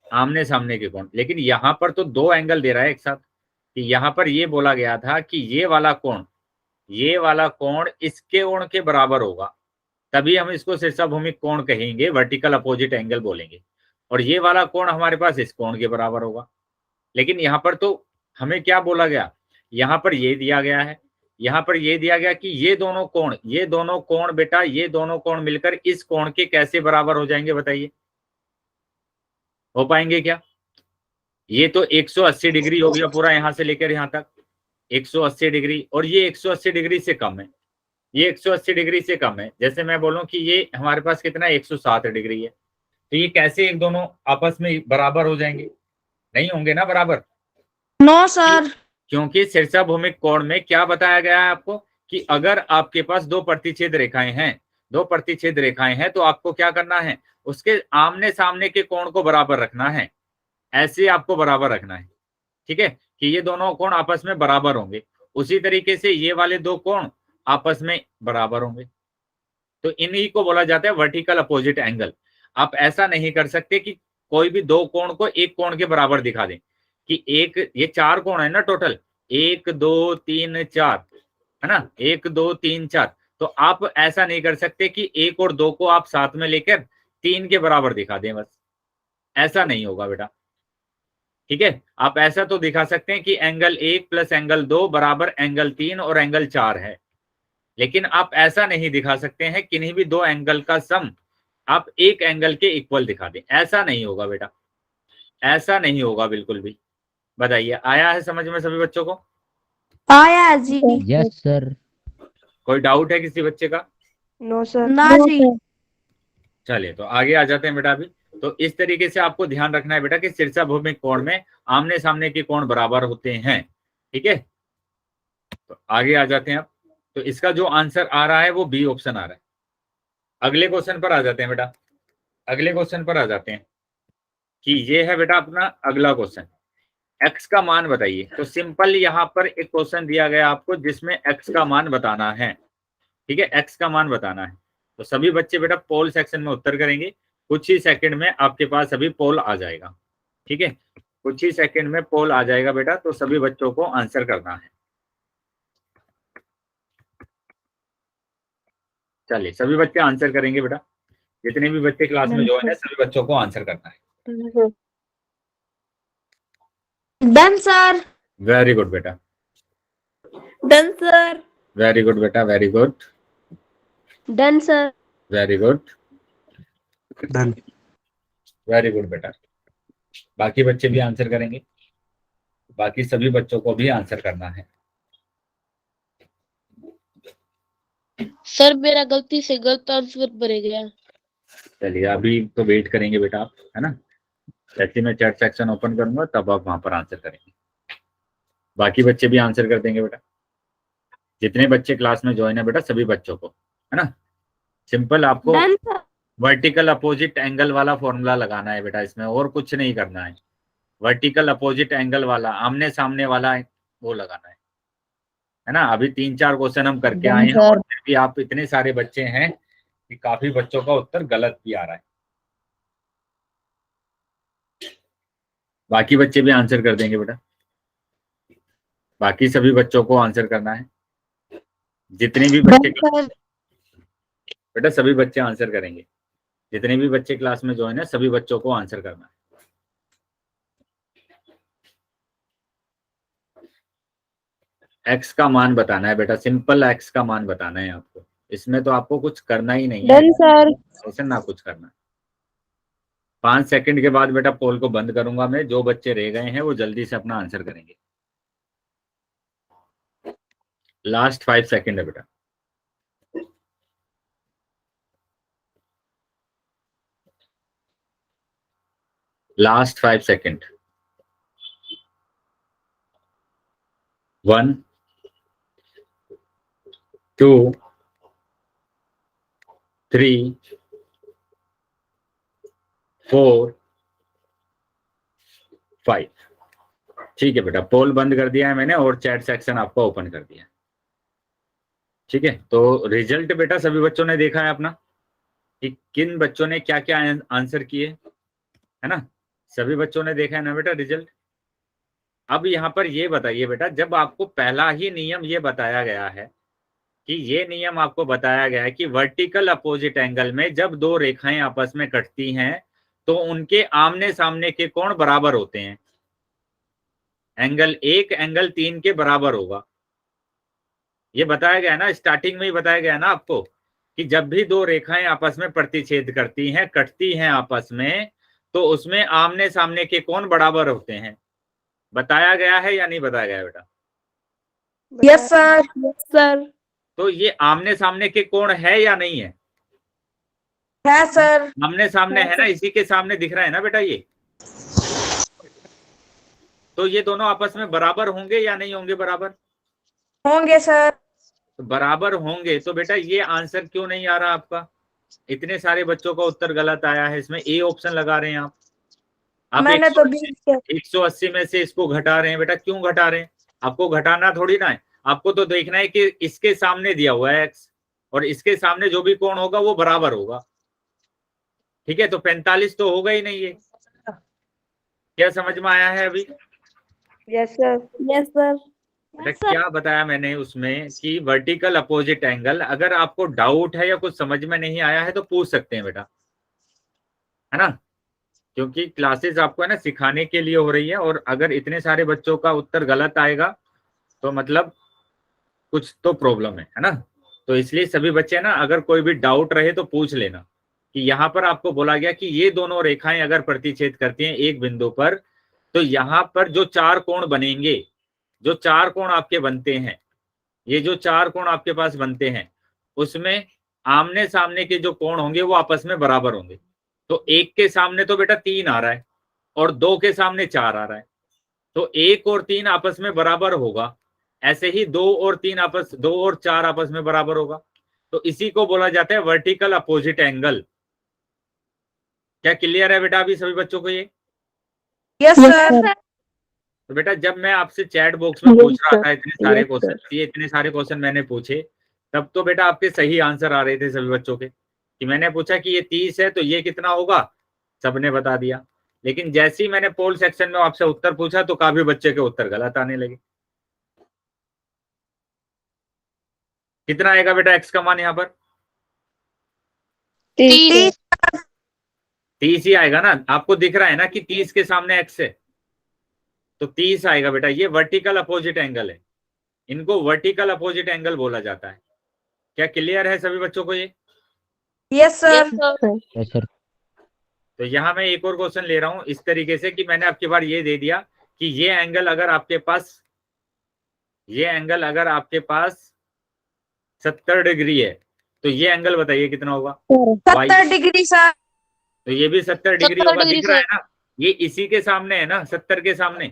A: आमने सामने के कोण। लेकिन यहाँ पर तो 2 एंगल दे रहा है एक साथ, कि यहाँ पर ये बोला गया था कि ये वाला कोण इसके कोण के बराबर होगा, तभी हम इसको शीर्ष भूमिक कोण कहेंगे, वर्टिकल अपोजिट एंगल बोलेंगे। और ये वाला कोण हमारे पास इस कोण के बराबर होगा। लेकिन यहाँ पर तो हमें क्या बोला गया, यहाँ पर ये दिया गया है, यहाँ पर ये दिया गया कि ये दोनों कोण बेटा, ये दोनों कोण मिलकर इस कोण के कैसे बराबर हो जाएंगे, बताइए हो पाएंगे क्या। ये तो 180 डिग्री हो गया पूरा, यहां से लेकर यहां तक 180 डिग्री, और ये 180 डिग्री से कम है, ये 180 डिग्री से कम है। जैसे मैं बोलूं कि ये हमारे पास कितना 160 डिग्री है, तो ये कैसे एक दोनों आपस में बराबर हो जाएंगे, नहीं होंगे ना बराबर।
D: No sir.
A: क्योंकि शीर्ष भूमिक कोण में क्या बताया गया है आपको कि अगर आपके पास 2 प्रतिच्छेद रेखाएं हैं तो आपको क्या करना है, उसके आमने सामने के कोण को बराबर रखना है, ऐसे आपको बराबर रखना है। ठीक है, कि ये दोनों कोण आपस में बराबर होंगे, उसी तरीके से ये वाले दो कोण आपस में बराबर होंगे, तो इन्हीं को बोला जाता है वर्टिकल अपोजिट एंगल। आप ऐसा नहीं कर सकते कि कोई भी दो कोण को एक कोण के बराबर दिखा दें कि एक, ये चार कोण है ना टोटल, 1 2 3 4, है ना, 1 2 3 4, तो आप ऐसा नहीं कर सकते कि एक और दो को आप साथ में लेकर 3 के बराबर दिखा दें, बस ऐसा नहीं होगा बेटा। ठीक है, आप ऐसा तो दिखा सकते हैं कि एंगल 1 प्लस एंगल 2 बराबर एंगल 3 और एंगल 4 है, लेकिन आप ऐसा नहीं दिखा सकते हैं किन्हीं भी दो एंगल का सम आप एक एंगल के इक्वल दिखा दें, ऐसा नहीं होगा बेटा, ऐसा नहीं होगा बिल्कुल भी। बताइए, आया है समझ में सभी बच्चों को?
D: आया जी।
E: Yes sir.
A: कोई डाउट है किसी बच्चे का?
C: No sir.
D: ना जी।
A: चलिए तो आगे आ जाते हैं बेटा। अभी तो इस तरीके से आपको ध्यान रखना है बेटा कि शीर्षाभूमिक कोण में आमने सामने के कोण बराबर होते हैं। ठीक है, तो आगे आ जाते हैं अब। तो इसका जो आंसर आ रहा है वो बी ऑप्शन आ रहा है। अगले क्वेश्चन पर आ जाते हैं बेटा, अगले क्वेश्चन पर आ जाते हैं कि ये है बेटा अपना अगला क्वेश्चन, x का मान बताइए। तो सिंपल यहाँ पर एक क्वेश्चन दिया गया आपको जिसमें x का मान बताना है। ठीक है, x का मान बताना है। तो सभी बच्चे बेटा पोल सेक्शन में उत्तर करेंगे, कुछ ही सेकंड में आपके पास अभी पोल आ जाएगा। ठीक है, कुछ ही सेकंड में पोल आ जाएगा बेटा, तो सभी बच्चों को आंसर करना है। चलिए सभी बच्चे आंसर करेंगे बेटा, जितने भी बच्चे क्लास में ज्वाइन है सभी बच्चों को आंसर करना है।
D: Done sir.
A: वेरी गुड बेटा,
C: डन सर।
A: वेरी गुड बेटा, very good,
C: done sir.
A: Very good,
F: done.
A: Very good बेटा। बाकी बच्चे भी आंसर करेंगे, बाकी सभी बच्चों को भी आंसर करना है।
G: सर मेरा गलती से गलत आंसर भर गया।
A: चलिए अभी तो वेट करेंगे बेटा आप, है ना, जैसे मैं चैट सेक्शन ओपन करूंगा तब आप वहां पर आंसर करेंगे। बाकी बच्चे भी आंसर कर देंगे बेटा, जितने बच्चे क्लास में ज्वाइन है बेटा सभी बच्चों को, है ना। सिंपल आपको
C: done sir.
A: Vertical opposite angle वाला फॉर्मूला लगाना है बेटा, इसमें और कुछ नहीं करना है। वर्टिकल अपोजिट एंगल वाला, आमने सामने वाला वो लगाना है ना। अभी 3-4 क्वेश्चन हम करके आए हैं और फिर भी आप इतने सारे बच्चे हैं कि काफी बच्चों का उत्तर गलत भी आ रहा है। बाकी बच्चे भी आंसर कर देंगे बेटा, बाकी सभी बच्चों को आंसर करना है, जितने भी बच्चे बेटा सभी बच्चे आंसर करेंगे, जितने भी बच्चे क्लास में ज्वाइन है सभी बच्चों को आंसर करना है। x का मान बताना है बेटा, सिंपल x का मान बताना है आपको, इसमें तो आपको कुछ करना ही नहीं है,
C: डन सर।
A: ऐसा ना कुछ करना। 5 सेकंड के बाद बेटा पोल को बंद करूंगा मैं, जो बच्चे रह गए हैं वो जल्दी से अपना आंसर करेंगे। लास्ट 5 सेकंड है बेटा। Last 5 second. 1 2 3 4 5। ठीक है बेटा, पोल बंद कर दिया है मैंने और चैट सेक्शन आपको ओपन कर दिया है। ठीक है, तो रिजल्ट बेटा सभी बच्चों ने देखा है अपना कि किन बच्चों ने क्या क्या आंसर किए, है ना। सभी बच्चों ने देखा है ना बेटा रिजल्ट। अब यहाँ पर ये बताइए बेटा, जब आपको पहला ही नियम ये बताया गया है कि ये नियम आपको बताया गया है कि वर्टिकल अपोजिट एंगल में जब दो रेखाएं आपस में कटती हैं तो उनके आमने सामने के कोण बराबर होते हैं, एंगल 1 एंगल 3 के बराबर होगा। ये बताया गया ना, स्टार्टिंग में ही बताया गया ना आपको कि जब भी दो रेखाएं आपस में प्रतिच्छेद करती हैं, कटती हैं आपस में, तो उसमें आमने सामने के कोण बराबर होते हैं। बताया गया है या नहीं बताया गया बेटा?
D: Yes sir.
C: सर।
A: तो ये आमने सामने के कोण है या नहीं है?
D: है सर।
A: आमने सामने है ना, इसी के सामने दिख रहा है ना बेटा ये। तो ये दोनों आपस में बराबर होंगे या नहीं होंगे? बराबर
D: होंगे सर।
A: तो बराबर होंगे, तो बेटा ये आंसर क्यों नहीं आ रहा आपका? इतने सारे बच्चों का उत्तर गलत आया है, इसमें ए ऑप्शन लगा रहे हैं आप। आप
D: मैंने तो 20 किया।
A: 180 में से इसको घटा रहे हैं बेटा, क्यों घटा रहे हैं? आपको घटाना थोड़ी ना है, आपको तो देखना है कि इसके सामने दिया हुआ है x और इसके सामने जो भी कोण होगा वो बराबर होगा। ठीक है, तो 45 तो होगा ही नहीं ये। क्या समझ में आया है अभी?
C: Yes sir.
B: Yes sir.
A: बेटा क्या बताया मैंने उसमें कि वर्टिकल अपोजिट एंगल, अगर आपको डाउट है या कुछ समझ में नहीं आया है तो पूछ सकते हैं बेटा, है ना, क्योंकि क्लासेस आपको है ना सिखाने के लिए हो रही है, और अगर इतने सारे बच्चों का उत्तर गलत आएगा तो मतलब कुछ तो प्रॉब्लम है ना। तो इसलिए सभी बच्चे ना अगर कोई भी डाउट रहे तो पूछ लेना कि यहाँ पर आपको बोला गया कि ये दोनों रेखाएं अगर प्रतिच्छेद करती हैं एक बिंदु पर, तो यहाँ पर जो चार कोण बनेंगे, जो चार कोण आपके बनते हैं, ये जो चार कोण आपके पास बनते हैं उसमें आमने सामने के जो कोण होंगे वो आपस में बराबर होंगे। तो एक के सामने तो बेटा 3 आ रहा है और 2 के सामने 4 आ रहा है, तो 1 और 3 आपस में बराबर होगा। ऐसे ही 2 और 4 आपस में बराबर होगा। तो इसी को बोला जाता है वर्टिकल अपोजिट एंगल। क्या क्लियर है बेटा अभी सभी बच्चों को ये?
D: Yes sir.
A: तो बेटा जब मैं आपसे चैट बॉक्स में पूछ रहा था इतने सारे
B: Yes,
A: क्वेश्चन, ये इतने सारे क्वेश्चन मैंने पूछे, तब तो बेटा आपके सही आंसर आ रहे थे सभी बच्चों के, कि मैंने पूछा कि ये 30 है तो ये कितना होगा, सबने बता दिया। लेकिन जैसे ही मैंने पोल सेक्शन में आपसे उत्तर पूछा तो काफी बच्चे के उत्तर गलत आने लगे। कितना आएगा बेटा एक्स का मान यहाँ पर?
G: 30।
A: 30 ही आएगा ना, आपको दिख रहा है ना कि 30 के सामने एक्स है, तो 30 आएगा बेटा। ये वर्टिकल अपोजिट एंगल है, इनको वर्टिकल अपोजिट एंगल बोला जाता है। क्या क्लियर है सभी बच्चों को ये?
D: Yes sir.
E: सर।
A: तो यहाँ मैं एक और क्वेश्चन ले रहा हूं इस तरीके से कि मैंने आपके बार ये दे दिया कि ये एंगल अगर आपके पास 70 डिग्री है तो ये एंगल बताइए कितना होगा?
D: 70 डिग्री सर।
A: तो ये भी 70 डिग्री
G: 70
A: होगा,
G: डिग्री
A: दिख रहा है
G: सर।
A: ना, ये इसी के सामने है ना, 70 के सामने।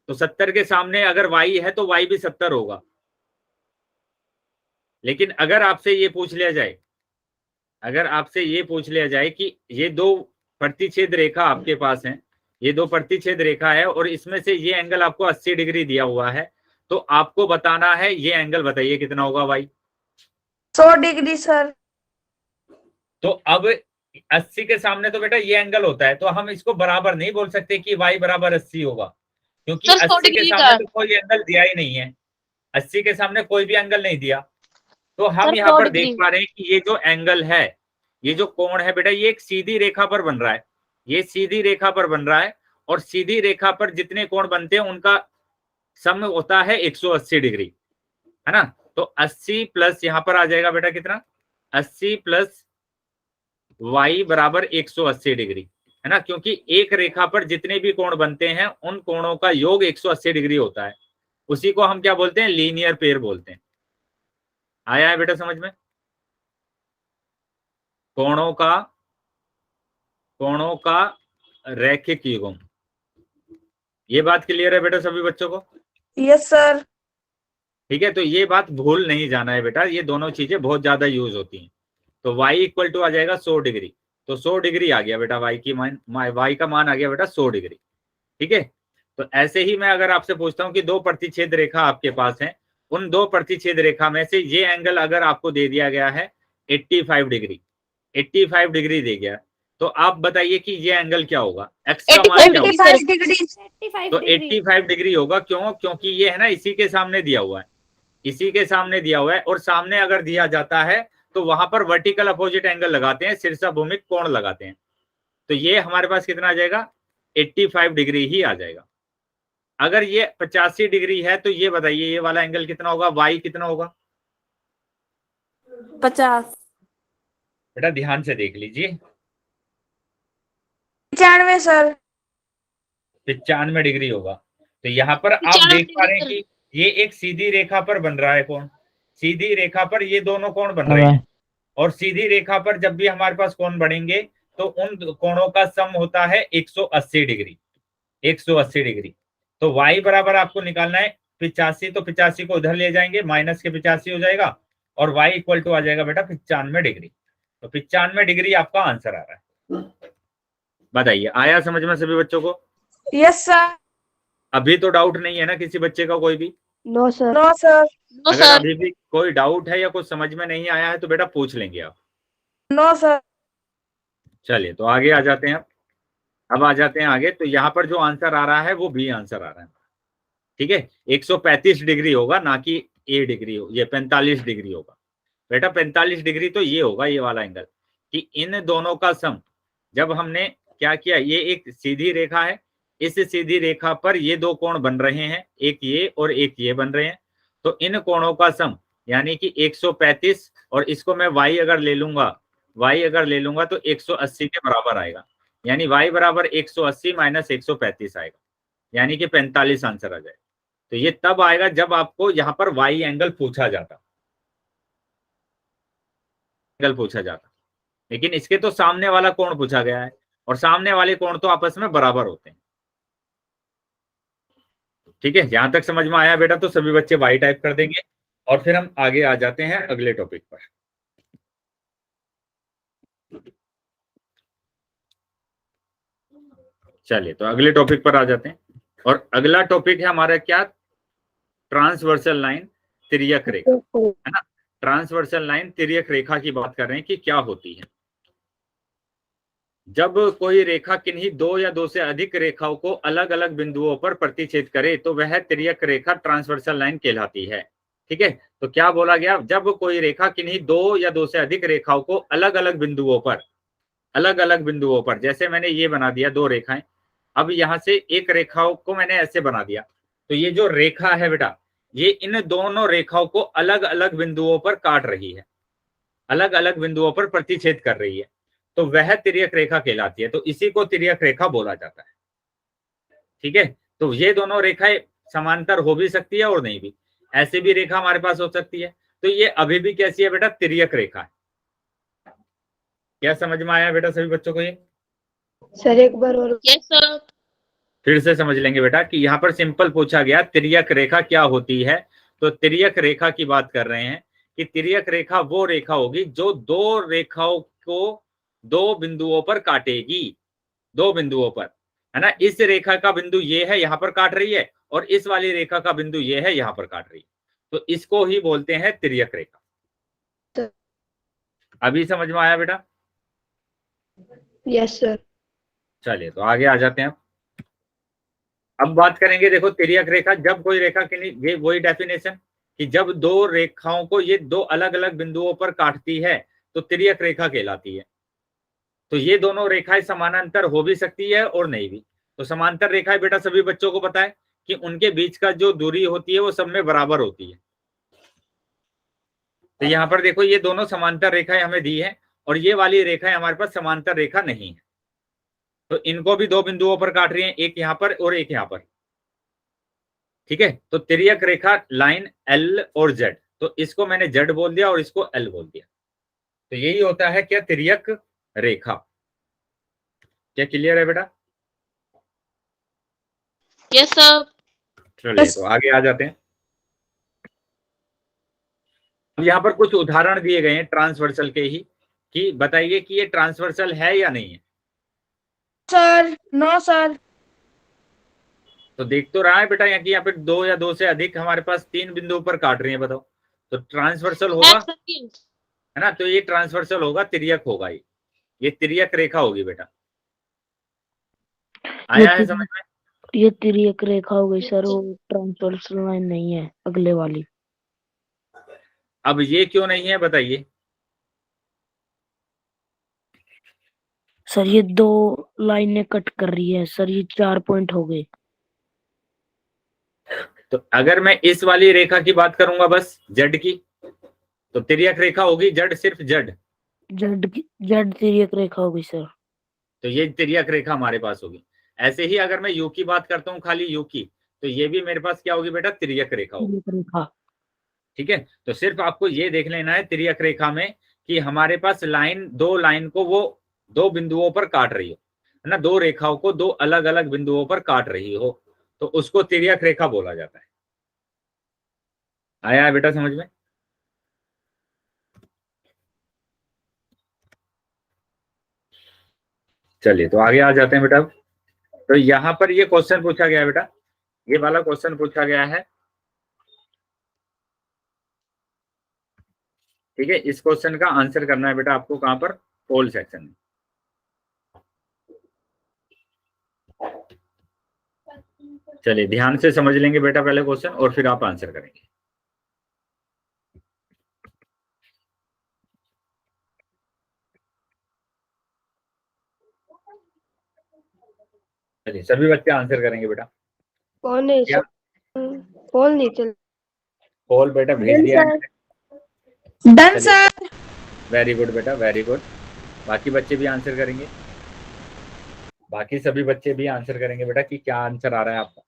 A: तो 70 के सामने अगर y है तो y भी 70 होगा। लेकिन अगर आपसे ये पूछ लिया जाए कि ये दो प्रतिच्छेद रेखा आपके पास हैं, ये दो प्रतिच्छेद रेखा है और इसमें से ये एंगल आपको 80 डिग्री दिया हुआ है, तो आपको बताना है ये एंगल बताइए कितना होगा भाई?
D: 100 डिग्री सर।
A: तो अब 80 के सामने तो बेटा ये एंगल होता है, तो हम इसको बराबर नहीं बोल सकते कि y बराबर 80 होगा, क्योंकि
G: सर, 100
A: 80 के
G: डिग्री
A: सामने
G: का।
A: तो कोई एंगल दिया ही नहीं है, 80 के सामने कोई भी एंगल नहीं दिया। तो हम
G: सर,
A: यहाँ
G: 100
A: पर
G: डिग्री।
A: देख पा रहे हैं कि ये जो एंगल है, ये जो कोण है बेटा, ये एक सीधी रेखा पर बन रहा है, ये सीधी रेखा पर बन रहा है, और सीधी रेखा पर जितने कोण बनते हैं उनका सम होता है 180 डिग्री, है ना। तो 80 प्लस यहाँ पर आ जाएगा बेटा कितना, 80 प्लस y बराबर 180 डिग्री, है ना, क्योंकि एक रेखा पर जितने भी कोण बनते हैं उन कोणों का योग 180 डिग्री होता है। उसी को हम क्या बोलते हैं, लीनियर पेयर बोलते हैं। आया है बेटा समझ में? कोणों का रैखिक युग्म, ये बात क्लियर है बेटा सभी बच्चों को?
D: Yes sir.
A: ठीक है, तो ये बात भूल नहीं जाना है बेटा, ये दोनों चीजें बहुत ज्यादा यूज होती हैं। तो y इक्वल टू आ जाएगा 100 डिग्री, तो 100 डिग्री आ गया बेटा, y का मान आ गया बेटा 100 डिग्री। ठीक है, तो ऐसे ही मैं अगर आपसे पूछता हूँ कि दो प्रतिच्छेद रेखा आपके पास है, उन दो प्रतिच्छेद रेखा में से ये एंगल अगर आपको दे दिया गया है 85 डिग्री, 85 डिग्री दे गया, तो आप बताइए कि ये एंगल क्या होगा, x का मान क्या होगा?
D: 85 डिग्री।
A: तो 85 डिग्री होगा। क्यों? क्योंकि ये है ना इसी के सामने दिया हुआ है, इसी के सामने दिया हुआ है, और सामने अगर दिया जाता है तो वहां पर वर्टिकल अपोजिट एंगल लगाते हैं, शीर्षभूमिक कोण लगाते हैं। तो ये हमारे पास कितना आ जाएगा, 85 डिग्री ही आ जाएगा। अगर ये 85 डिग्री है तो ये बताइए ये वाला एंगल कितना होगा, y कितना होगा?
B: 50।
A: बेटा ध्यान से देख लीजिए,
D: 95 सर।
A: 95 डिग्री होगा। तो यहाँ पर आप
G: 95
A: देख पा रहे हैं
G: डिग्री
A: कि ये एक सीधी रेखा पर बन रहा है कोण, सीधी रेखा पर ये दोनों कोण बन रहे हैं, और सीधी रेखा पर जब भी हमारे पास कोण बढ़ेंगे तो उन कोणों का सम होता है 180 डिग्री, 180 डिग्री। तो y बराबर आपको निकालना है 85, तो 85 को उधर ले जाएंगे, माइनस के 85 हो जाएगा, और y इक्वल टू आ जाएगा बेटा 95 डिग्री। तो 95 डिग्री आपका आंसर आ रहा है। बताइए, आया समझ में सभी बच्चों को?
D: Yes sir.
A: अभी तो डाउट नहीं है ना किसी बच्चे का कोई भी?
C: No sir.
D: No sir.
G: No
A: अगर
G: सर।
A: अभी भी कोई डाउट है या कुछ समझ में नहीं आया है तो बेटा पूछ लेंगे आप।
D: No sir.
A: चलिए तो आगे आ जाते हैं। अब आ जाते हैं आगे। तो यहाँ पर जो आंसर आ रहा है वो बी आंसर आ रहा है, ठीक है। 135 डिग्री होगा, ना कि ए डिग्री हो, ये 45 डिग्री होगा बेटा। 45 डिग्री तो ये होगा, ये वाला एंगल, कि इन दोनों का सम। जब हमने क्या किया, ये एक सीधी रेखा है, इस सीधी रेखा पर ये दो कोण बन रहे हैं, एक ये और एक ये बन रहे हैं। तो इन कोणों का सम यानी कि 135, और इसको मैं y अगर ले लूंगा, y अगर ले लूंगा तो 180 के बराबर आएगा। यानी y बराबर 180 माइनस 135 आएगा, यानी कि 45 आंसर आ जाएगा। तो ये तब आएगा जब आपको यहाँ पर y एंगल पूछा जाता, लेकिन इसके तो सामने वाला कोण पूछा गया है, और सामने वाले कोण तो आपस में बराबर होते हैं, ठीक है। यहां तक समझ में आया बेटा? तो सभी बच्चे वाई टाइप कर देंगे, और फिर हम आगे आ जाते हैं अगले टॉपिक पर। चलिए तो अगले टॉपिक पर आ जाते हैं, और अगला टॉपिक है हमारा क्या? ट्रांसवर्सल लाइन, तिर्यक रेखा, है ना। ट्रांसवर्सल लाइन, तिर्यक रेखा की बात कर रहे हैं कि क्या होती है। जब कोई रेखा किन्हीं दो या दो से अधिक रेखाओं को अलग अलग बिंदुओं पर प्रतिच्छेद करे तो वह तिर्यक रेखा ट्रांसवर्सल लाइन कहलाती है, ठीक है। तो क्या बोला गया? जब कोई रेखा किन्हीं दो या दो से अधिक रेखाओं को अलग अलग बिंदुओं पर, जैसे मैंने ये बना दिया दो रेखाएं, अब यहां से एक रेखाओं को मैंने ऐसे बना दिया, तो ये जो रेखा है बेटा, ये इन दोनों रेखाओं को अलग अलग बिंदुओं पर काट रही है, अलग अलग बिंदुओं पर प्रतिच्छेद कर रही है, तो वह तिर्यक रेखा कहलाती है। तो इसी को तिर्यक रेखा बोला जाता है, ठीक है। तो ये दोनों रेखाएं समांतर हो भी सकती है और नहीं भी, ऐसे भी रेखा हमारे पास हो सकती है। तो ये अभी भी कैसी है बेटा? तिर्यक रेखा है। क्या समझ में आया बेटा सभी बच्चों को? ये
C: सर एक बार और।
G: Yes sir.
A: फिर से समझ लेंगे बेटा कि यहाँ पर सिंपल पूछा गया तिर्यक रेखा क्या होती है। तो तिर्यक रेखा की बात कर रहे हैं कि तिर्यक रेखा वो रेखा होगी जो दो रेखाओं को दो बिंदुओं पर काटेगी, दो बिंदुओं पर, है ना। इस रेखा का बिंदु ये है, यहां पर काट रही है, और इस वाली रेखा का बिंदु ये है, यहां पर काट रही है। तो इसको ही बोलते हैं तिर्यक रेखा। अभी समझ में आया बेटा?
C: Yes sir.
A: चलिए तो आगे आ जाते हैं। अब बात करेंगे, देखो तिर्यक रेखा, जब कोई रेखा के लिए, ये वही डेफिनेशन कि जब दो रेखाओं को ये दो अलग अलग बिंदुओं पर काटती है तो तिर्यक रेखा कहलाती है। तो ये दोनों रेखाएं समानांतर हो भी सकती है और नहीं भी। तो समांतर रेखाएं बेटा सभी बच्चों को पता है कि उनके बीच का जो दूरी होती है वो सब में बराबर होती है। तो यहाँ पर देखो ये दोनों समांतर रेखाएं हमें दी है, और ये वाली रेखाएं हमारे पास समांतर रेखा नहीं है, तो इनको भी दो बिंदुओं पर काट रही है, एक यहाँ पर और एक यहाँ पर, ठीक है। तो तिर्यक रेखा लाइन एल और जेड, तो इसको मैंने जेड बोल दिया और इसको एल बोल दिया। तो यही होता है क्या? तिर्यक रेखा। क्या क्लियर है बेटा?
G: Yes sir.
A: चलिए तो आगे आ जाते हैं। अब यहाँ पर कुछ उदाहरण दिए गए हैं ट्रांसवर्सल के ही, कि बताइए कि ये ट्रांसवर्सल है या नहीं है।
D: सर। No sir.
A: तो देख तो रहा है बेटा यहाँ की, यहाँ पे दो या दो से अधिक हमारे पास तीन बिंदुओं पर काट रही है, बताओ तो ट्रांसवर्सल होगा, है ना। तो ये ट्रांसवर्सल होगा, तिर्यक होगा, ये तिर्यक रेखा होगी बेटा। आया है समझ में?
B: ये तिर्यक रेखा हो गई सर, वो ट्रांसवर्सल लाइन नहीं है अगले वाली।
A: अब ये क्यों नहीं है बताइए?
B: सर ये दो लाइनें कट कर रही है सर, ये 4 पॉइंट हो गए।
A: तो अगर मैं इस वाली रेखा की बात करूंगा बस जेड की, तो तिर्यक रेखा होगी जेड, सिर्फ जेड,
B: जेड तिर्यक रेखा हो गई सर।
A: तो ये तिर्यक रेखा हमारे पास होगी। ऐसे ही अगर मैं यू की बात करता हूँ, खाली यू की, तो ये भी मेरे पास क्या होगी बेटा? तिर्यक रेखा होगी,
B: तिर्यक रेखा।
A: ठीक है। तो सिर्फ आपको ये देख लेना है तिर्यक रेखा में कि हमारे पास लाइन, दो लाइन को वो दो बिंदुओं पर काट रही हो, है ना, दो रेखाओं को दो अलग अलग बिंदुओं पर काट रही हो, तो उसको तिर्यक रेखा बोला जाता है। आया है बेटा समझ में? चलिए तो आगे आ जाते हैं बेटा। तो यहाँ पर ये क्वेश्चन पूछा गया है बेटा, ये वाला क्वेश्चन पूछा गया है, ठीक है। इस क्वेश्चन का आंसर करना है बेटा आपको कहां पर, पोल सेक्शन में। चलिए ध्यान से समझ लेंगे बेटा पहले क्वेश्चन और फिर आप आंसर करेंगे। चलिए सभी बच्चे आंसर करेंगे बेटा।
C: कौन है
A: क्या?
C: पोल नहीं चल।
A: पोल बेटा भेज दिया है।
D: Done sir.
A: वेरी गुड बेटा, वेरी गुड। बाकी बच्चे भी आंसर करेंगे, बाकी सभी बच्चे भी आंसर करेंगे बेटा कि क्या आंसर आ रहा है आपका।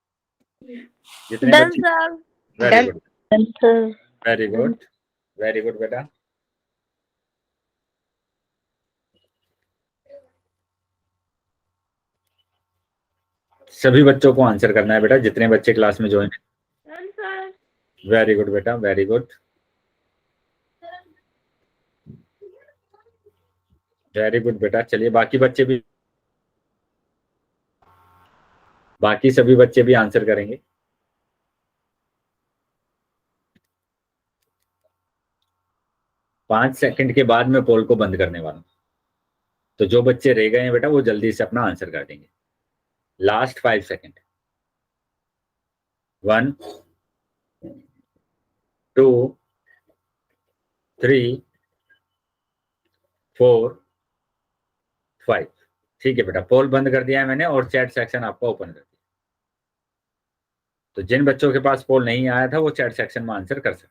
A: जितने
D: डन
A: बच्चे,
D: sir.
A: Very good,
B: answer
A: very good, very good बेटा। सभी बच्चों को आंसर करना है बेटा, जितने बच्चे क्लास में ज्वाइन है।
D: Done sir.
A: वेरी गुड बेटा, वेरी गुड, वेरी गुड बेटा। चलिए बाकी बच्चे भी, बाकी सभी बच्चे भी आंसर करेंगे। पांच सेकंड के बाद मैं पोल को बंद करने वाला हूं, तो जो बच्चे रह गए हैं बेटा वो जल्दी से अपना आंसर कर देंगे। Last 5 second. 1 2 3 4 5। ठीक है बेटा, पोल बंद कर दिया है मैंने और चैट सेक्शन आपका ओपन कर दिया। तो जिन बच्चों के पास पोल नहीं आया था वो चैट सेक्शन में आंसर कर सकते,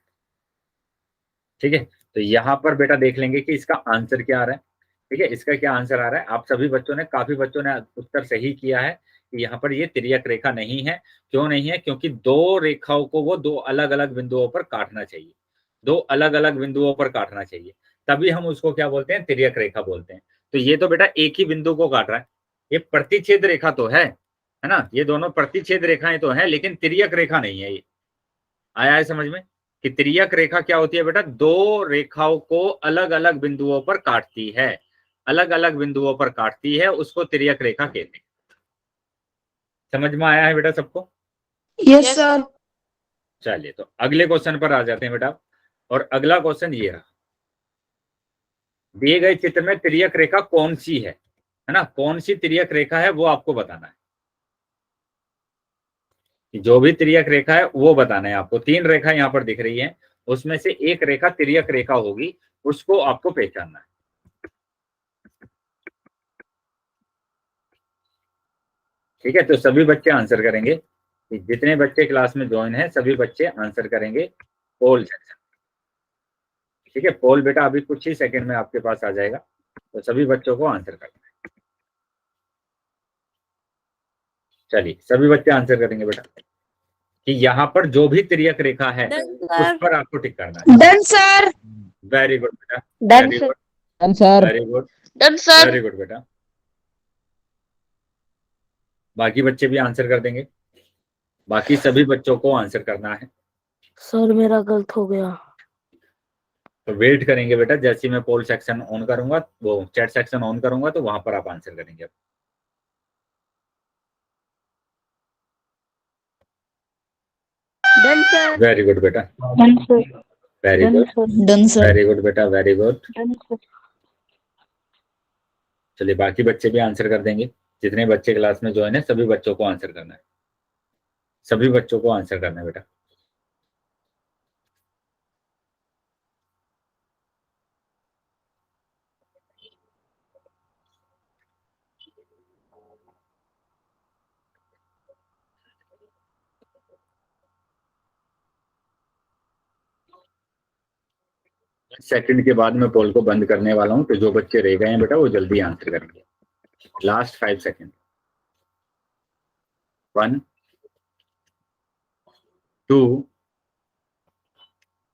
A: ठीक है। तो यहाँ पर बेटा देख लेंगे कि इसका आंसर क्या आ रहा है, ठीक है। इसका क्या आंसर आ रहा है, आप सभी बच्चों ने, काफी बच्चों ने उत्तर सही किया है कि यहाँ पर ये तिर्यक रेखा नहीं है। क्यों नहीं है, क्योंकि दो रेखाओं को वो दो अलग अलग बिंदुओं पर काटना चाहिए, दो अलग अलग बिंदुओं पर काटना चाहिए, तभी हम उसको क्या बोलते हैं, तिर्यक रेखा बोलते हैं। तो ये तो बेटा एक ही बिंदु को काट रहा है, ये प्रतिच्छेद रेखा तो है ना, ये दोनों प्रतिच्छेद रेखाएं तो है, लेकिन तिर्यक रेखा नहीं है ये। आया है समझ में कि तिर्यक रेखा क्या होती है बेटा, दो रेखाओं को अलग अलग बिंदुओं पर काटती है, अलग अलग बिंदुओं पर काटती है, उसको तिर्यक रेखा कहते हैं। समझ में आया है बेटा सबको?
D: Yes sir.
A: चलिए तो अगले क्वेश्चन पर आ जाते हैं बेटा। और अगला क्वेश्चन ये रहा, दिए गए चित्र में तिर्यक रेखा कौन सी है ना, कौन सी तिर्यक रेखा है वो आपको बताना है। कि जो भी तिर्यक रेखा है वो बताना है आपको। 3 रेखा यहाँ पर दिख रही है, उसमें से एक रेखा तिर्यक रेखा होगी, उसको आपको पहचानना है, ठीक है। तो सभी बच्चे आंसर करेंगे, जितने बच्चे क्लास में ज्वाइन है सभी बच्चे आंसर करेंगे पोल सेक्शन, ठीक है। पोल बेटा अभी कुछ ही सेकंड में आपके पास आ जाएगा, तो सभी बच्चों को आंसर करना है। चलिए सभी बच्चे आंसर करेंगे बेटा कि यहाँ पर जो भी तिर्यक रेखा है उस पर आपको टिक करना है।
D: Done sir.
A: वेरी गुड बेटा,
C: done
A: very
C: sir.
A: Good,
E: done sir.
A: Very good,
G: done sir.
A: Very good बेटा। बाकी बच्चे भी आंसर कर देंगे, बाकी सभी बच्चों को आंसर करना है।
B: सर मेरा गलत हो गया।
A: तो वेट करेंगे बेटा, जैसे ही मैं पोल सेक्शन ऑन करूंगा, वो चैट सेक्शन ऑन करूंगा, तो वहां पर आप आंसर करेंगे।
C: Done sir.
A: वेरी गुड बेटा,
B: done sir.
A: Very
B: done
A: good,
B: sir.
E: Done sir.
A: Very good बेटा, वेरी गुड।
B: Done sir.
A: चलिए बाकी बच्चे भी आंसर कर देंगे, जितने बच्चे क्लास में ज्वाइन है सभी बच्चों को आंसर करना है, सभी बच्चों को आंसर करना है बेटा। सेकंड के बाद मैं पोल को बंद करने वाला हूं, तो जो बच्चे रह गए हैं बेटा वो जल्दी आंसर करेंगे। Last 5 second. 1 2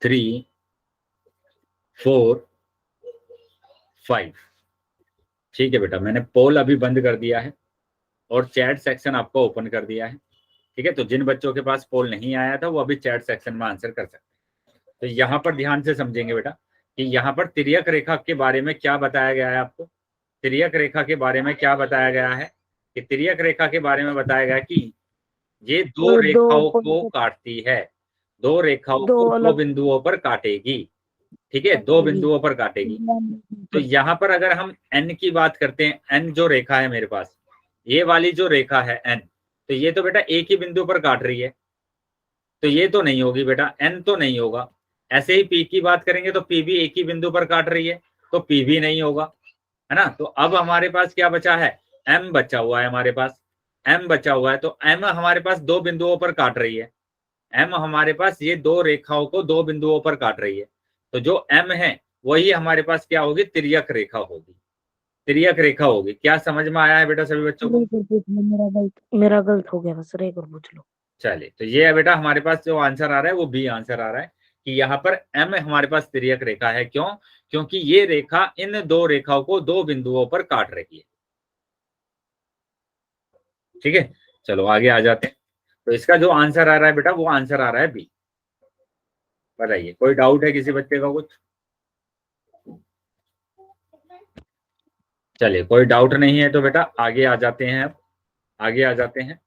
A: 3 4 5। ठीक है बेटा, मैंने पोल अभी बंद कर दिया है और चैट सेक्शन आपको ओपन कर दिया है, ठीक है। तो जिन बच्चों के पास पोल नहीं आया था वो अभी चैट सेक्शन में आंसर कर सकते हैं। तो यहाँ पर ध्यान से समझेंगे बेटा कि यहाँ पर तिर्यक रेखा के बारे में क्या बताया गया है आपको, तिर्यक रेखा के बारे में क्या बताया गया है कि तिर्यक रेखा के बारे में बताया गया कि ये दो
B: दो
A: रेखाओं को
B: पॉइंट
A: काटती है, दो रेखाओं
B: दो
A: को दो
B: अलग
A: बिंदुओं पर काटेगी। ठीक है, दो बिंदुओं पर काटेगी। तो यहाँ पर अगर हम n की बात करते हैं, n जो रेखा है मेरे पास, ये वाली जो रेखा है n, तो ये तो बेटा एक ही बिंदु पर काट रही है, तो ये तो नहीं होगी बेटा, n तो नहीं होगा। ऐसे ही p की बात करेंगे तो p भी एक ही बिंदु पर काट रही है, तो p भी नहीं होगा, है ना। तो अब हमारे पास क्या बचा है, m बचा हुआ है हमारे पास, m बचा हुआ है। तो m हमारे पास दो बिंदुओं पर काट रही है, m हमारे पास ये दो रेखाओं को दो बिंदुओं पर काट रही है। तो जो m है वही हमारे पास क्या होगी, तिर्यक रेखा होगी, तिर्यक रेखा होगी। क्या समझ में आया है बेटा सभी बच्चों को?
B: मेरा गलत हो गया बस, रे कर पूछ लो।
A: चलिए, तो ये है बेटा हमारे पास जो आंसर आ रहा है वो बी आंसर आ रहा है कि यहाँ पर m हमारे पास तिर्यक रेखा है। क्यों? क्योंकि ये रेखा इन दो रेखाओं को दो बिंदुओं पर काट रही है। ठीक है, चलो आगे आ जाते हैं। तो इसका जो आंसर आ रहा है बेटा वो आंसर आ रहा है बी। बताइए, कोई डाउट है किसी बच्चे का कुछ? चलिए, कोई डाउट नहीं है तो बेटा आगे आ जाते हैं। अब आगे आ जाते हैं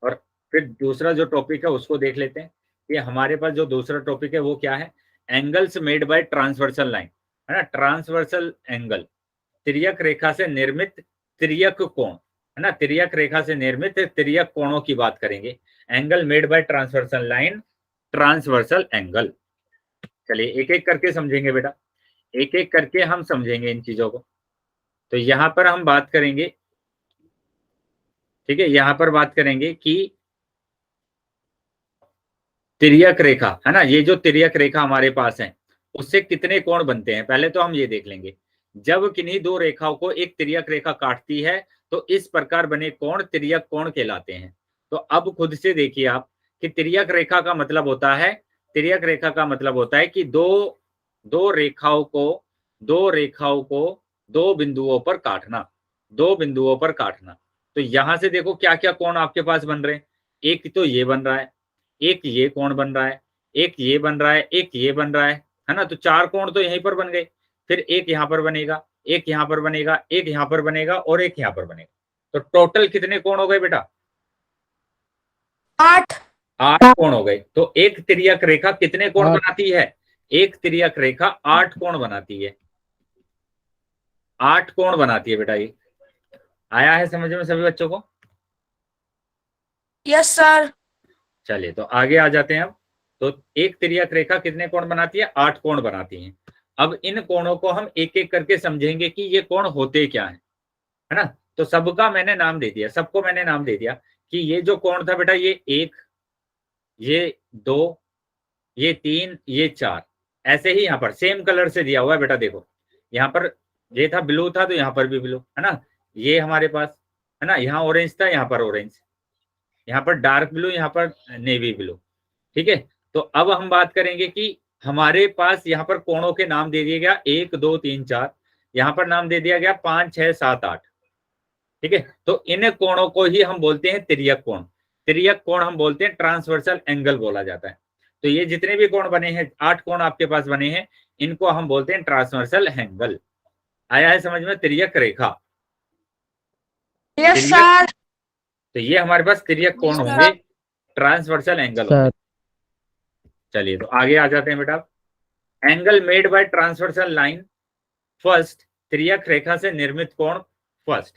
A: और फिर दूसरा जो टॉपिक है उसको देख लेते हैं कि हमारे पास जो दूसरा टॉपिक है वो क्या है, angles made by transversal line, है ना। ट्रांसवर्सल एंगल, तिर्यक रेखा से निर्मित तिर्यक कोण, है ना। तिर्यक रेखा से निर्मित तिर्यक कोणों की बात करेंगे। Angle made by transversal line, transversal angle. चलिए एक एक करके समझेंगे बेटा, एक एक करके हम समझेंगे इन चीजों को। तो यहां पर हम बात करेंगे, ठीक है, यहां पर बात करेंगे कि तिर्यक रेखा, है ना, ये जो तिर्यक रेखा हमारे पास है उससे कितने कोण बनते हैं। पहले तो हम ये देख लेंगे, जब किन्हीं दो रेखाओं को एक तिर्यक रेखा काटती है तो इस प्रकार बने कोण तिर्यक कोण कहलाते हैं। तो अब खुद से देखिए आप कि तिर्यक रेखा का मतलब होता है, तिर्यक रेखा का मतलब होता है कि दो रेखाओं को दो बिंदुओं पर काटना, दो बिंदुओं पर काटना। तो यहां से देखो क्या क्या कोण आपके पास बन रहे हैं। एक तो ये बन रहा है, एक ये कोण बन रहा है, एक ये बन रहा है, एक ये बन रहा है ना। तो चार कोण तो यहीं पर बन गए। फिर एक यहां पर बनेगा, एक यहां पर बनेगा, एक यहां पर बनेगा और एक यहां पर बनेगा। तो टोटल कितने कोण हो गए बेटा?
D: 8
A: 8 कोण हो गए। तो एक तिर्यक रेखा कितने कोण बनाती है? एक तिर्यक रेखा 8 कोण बनाती है, 8 कोण बनाती है बेटा। ये आया है समझ में सभी बच्चों को?
D: Yes sir.
A: चलिए तो आगे आ जाते हैं अब। तो एक तिर्यक रेखा कितने कोण बनाती है? 8 कोण बनाती है। अब इन कोणों को हम एक एक करके समझेंगे कि ये कोण होते क्या है ना। तो सबका मैंने नाम दे दिया, सबको मैंने नाम दे दिया कि ये जो कोण था बेटा, ये 1, ये 2, ये 3, ये 4। ऐसे ही यहाँ पर सेम कलर से दिया हुआ है बेटा। देखो यहाँ पर ये था ब्लू था तो यहाँ पर भी ब्लू, है ना। ये हमारे पास, है ना, यहाँ ऑरेंज था, यहाँ पर ऑरेंज, यहाँ पर डार्क ब्लू, यहाँ पर नेवी ब्लू। ठीक है, तो अब हम बात करेंगे कि हमारे पास यहाँ पर कोणों के नाम दे दिया गया 1, 2, 3, 4। यहाँ पर नाम दे दिया गया 5, 6, 7, 8। ठीक है, तो इन कोणों को ही हम बोलते हैं तिर्यक कोण। तिर्यक कोण हम बोलते हैं, ट्रांसवर्सल एंगल बोला जाता है। तो ये जितने भी कोण बने हैं, 8 कोण आपके पास बने हैं, इनको हम बोलते हैं ट्रांसवर्सल एंगल। आया है समझ में? तिर्यक रेखा,
D: यस सर।
A: तो ये हमारे पास तिर्यक कोण होंगे, ट्रांसवर्सल एंगल होंगे। चलिए तो आगे आ जाते हैं बेटा। Angle made by transversal line first, तिर्यक रेखा से निर्मित कोण फर्स्ट,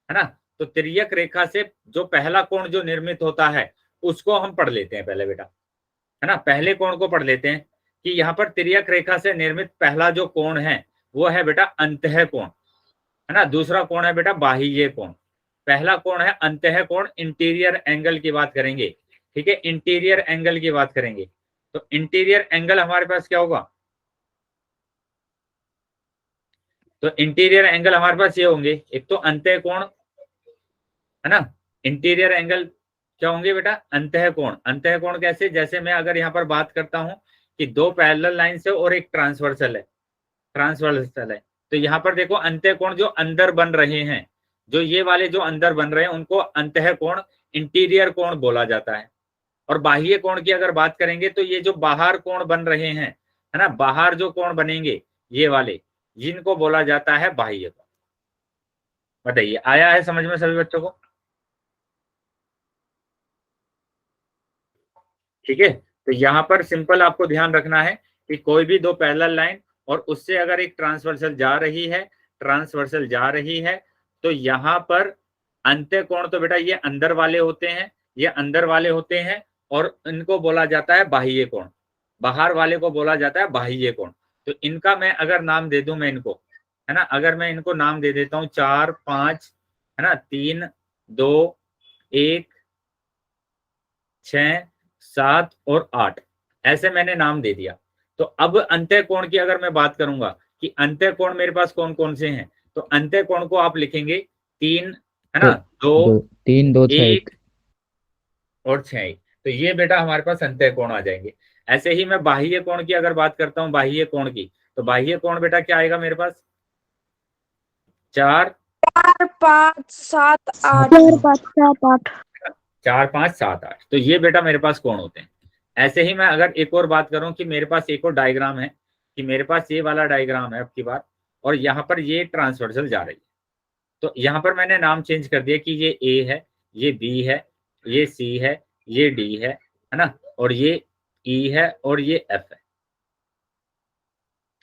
A: है ना। तो तिर्यक रेखा से जो पहला कोण जो निर्मित होता है उसको हम पढ़ लेते हैं पहले बेटा, है ना। पहले कोण को पढ़ लेते हैं कि यहाँ पर तिर्यक रेखा से निर्मित पहला जो कोण है वो है बेटा अंतः कोण, है ना। दूसरा कोण है बेटा बाह्य कोण। पहला कोण है अंतः कोण, इंटीरियर एंगल की बात करेंगे। ठीक है, इंटीरियर एंगल की बात करेंगे। तो इंटीरियर एंगल हमारे पास क्या होगा? तो इंटीरियर एंगल हमारे पास ये होंगे, एक तो अंतः कोण, है ना। इंटीरियर एंगल क्या होंगे बेटा? अंतः कोण। अंतः कोण कैसे? जैसे मैं अगर यहाँ पर बात करता हूं कि दो पैरेलल लाइन से और एक ट्रांसवर्सल है, ट्रांसवर्सल है, तो यहाँ पर देखो अंतः कोण जो अंदर बन रहे हैं, जो ये वाले जो अंदर बन रहे हैं उनको अंतः कोण, इंटीरियर कोण बोला जाता है। और बाह्य कोण की अगर बात करेंगे तो ये जो बाहर कोण बन रहे हैं, है ना, बाहर जो कोण बनेंगे ये वाले, जिनको बोला जाता है बाह्य कोण। बताइए, आया है समझ में सभी बच्चों को? ठीक है, तो यहाँ पर सिंपल आपको ध्यान रखना है कि कोई भी दो पैरेलल लाइन और उससे अगर एक ट्रांसवर्सल जा रही है तो यहाँ पर अंत्य कोण तो बेटा ये अंदर वाले होते हैं, ये अंदर वाले होते हैं और इनको बोला जाता है बाह्य कोण, बाहर वाले को बोला जाता है बाह्य कोण। तो इनका मैं अगर नाम दे दूं, मैं इनको, है ना, अगर मैं इनको नाम दे देता हूं 4 5, है ना, 3 2 1 6 7 और 8, ऐसे मैंने नाम दे दिया। तो अब अंत्य कोण की अगर मैं बात करूंगा कि अंत्य कोण मेरे पास कौन कौन से हैं, तो अंत्य कोण को आप लिखेंगे 3, है ना, 2
E: 3 2 6
A: 1 और 6। तो ये बेटा हमारे पास अंत्य कोण आ जाएंगे। ऐसे ही मैं बाह्य कोण की अगर बात करता हूं, बाह्य कोण की, तो बाह्य कोण बेटा क्या आएगा मेरे पास? 4
D: 4 5 7 8
B: 4 5 7 8
A: 4 5 7 8। तो ये बेटा मेरे पास कोण होते हैं। ऐसे ही मैं अगर एक और बात करूं कि मेरे पास एक और डायग्राम है, कि मेरे पास ये वाला डायग्राम है अब की बार, और यहाँ पर ये ट्रांसवर्सल जा रही है, तो यहाँ पर मैंने नाम चेंज कर दिया कि ये ए है, ये बी है, ये सी है, ये डी है ना, और ये ई है और ये एफ है।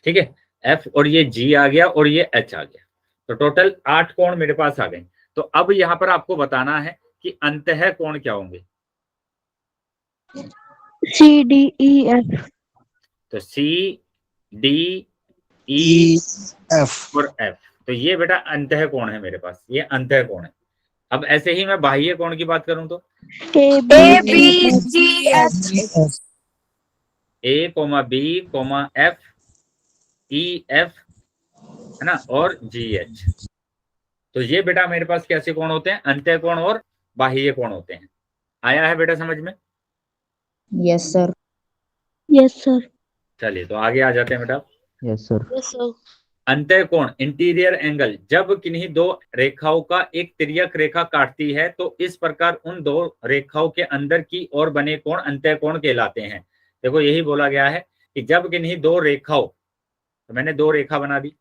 A: ठीक है, एफ और ये जी आ गया और ये एच आ गया। तो टोटल 8 कोण मेरे पास आ गए। तो अब यहाँ पर आपको बताना है कि अंतः कोण क्या होंगे।
B: C D E F.
A: तो सी डी ई
F: एफ।
A: और एफ, तो ये बेटा अंतः कोण है मेरे पास, ये अंतः कोण है। अब ऐसे ही मैं बाह्य कोण की बात करूं तो
B: A
D: A
B: B
D: B C H
A: A comma B comma F E F, है ना, और जी एच। तो ये बेटा मेरे पास कैसे कोण होते हैं? अंतः कोण और बाह्य कोण होते हैं। आया है बेटा समझ में?
E: Yes sir.
B: Yes sir.
A: चलिए तो आगे आ जाते हैं बेटा।
E: Yes sir.
G: Yes sir.
A: अंतः कोण इंटीरियर एंगल, जब किन्हीं दो रेखाओं का एक तिर्यक रेखा काटती है तो इस प्रकार उन दो रेखाओं के अंदर की ओर बने कोण अंतः कोण कहलाते हैं। देखो यही बोला गया है कि जब किन्हीं दो रेखाओं, तो मैंने दो रेखा बना दी,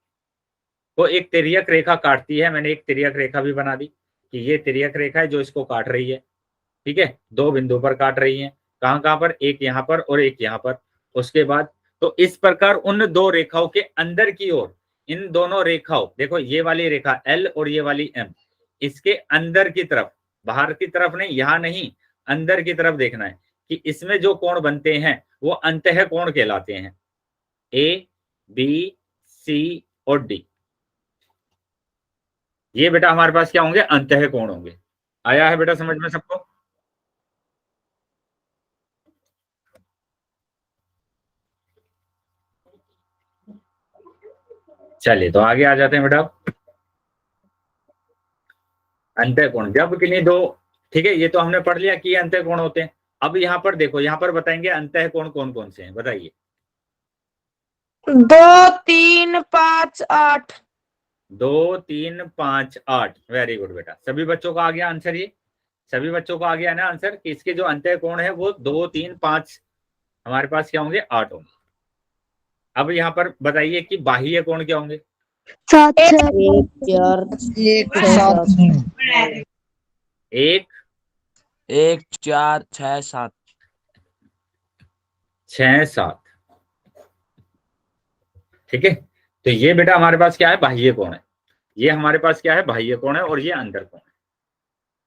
A: वो एक तिर्यक रेखा काटती है, मैंने एक तिर्यक रेखा भी बना दी कि ये तिर्यक रेखा है जो इसको काट रही है। ठीक है, दो बिंदु पर काट रही है, कहां कहां पर? एक यहाँ पर और एक यहाँ पर। उसके बाद तो इस प्रकार उन दो रेखाओं के अंदर की ओर, इन दोनों रेखाओं, देखो ये वाली रेखा एल और ये वाली एम, इसके अंदर की तरफ, बाहर की तरफ नहीं, यहां नहीं, अंदर की तरफ देखना है कि इसमें जो कोण बनते हैं वो अंतः कोण कहलाते हैं। ए बी सी और डी, ये बेटा हमारे पास क्या होंगे? अंतः कोण होंगे। आया है बेटा समझ में सबको? चलिए तो आगे आ जाते हैं बेटा। अंतः कोण जब किन्हीं दो, ठीक है, ये तो हमने पढ़ लिया कि अंतः कोण होते हैं। अब यहाँ पर देखो, यहाँ पर बताएंगे अंतः कोण कौन कौन से हैं, बताइए।
D: 2 3 5 8
A: 2 3 5 8। वेरी गुड बेटा, सभी बच्चों का आ गया आंसर। ये सभी बच्चों का आ गया ना आंसर कि इसके जो अंतः कोण है वो 2 3 5 हमारे पास क्या होंगे? 8 होंगे। अब यहाँ पर बताइए कि बाह्य कोण क्या होंगे?
B: 7 6
E: 1 4
F: 1 7
A: 1
H: 1 4 6 7
A: 6 7। ठीक है, तो ये बेटा हमारे पास क्या है? बाह्य कोण है। ये हमारे पास क्या है? बाह्य कोण है, और ये अंतर कोण है।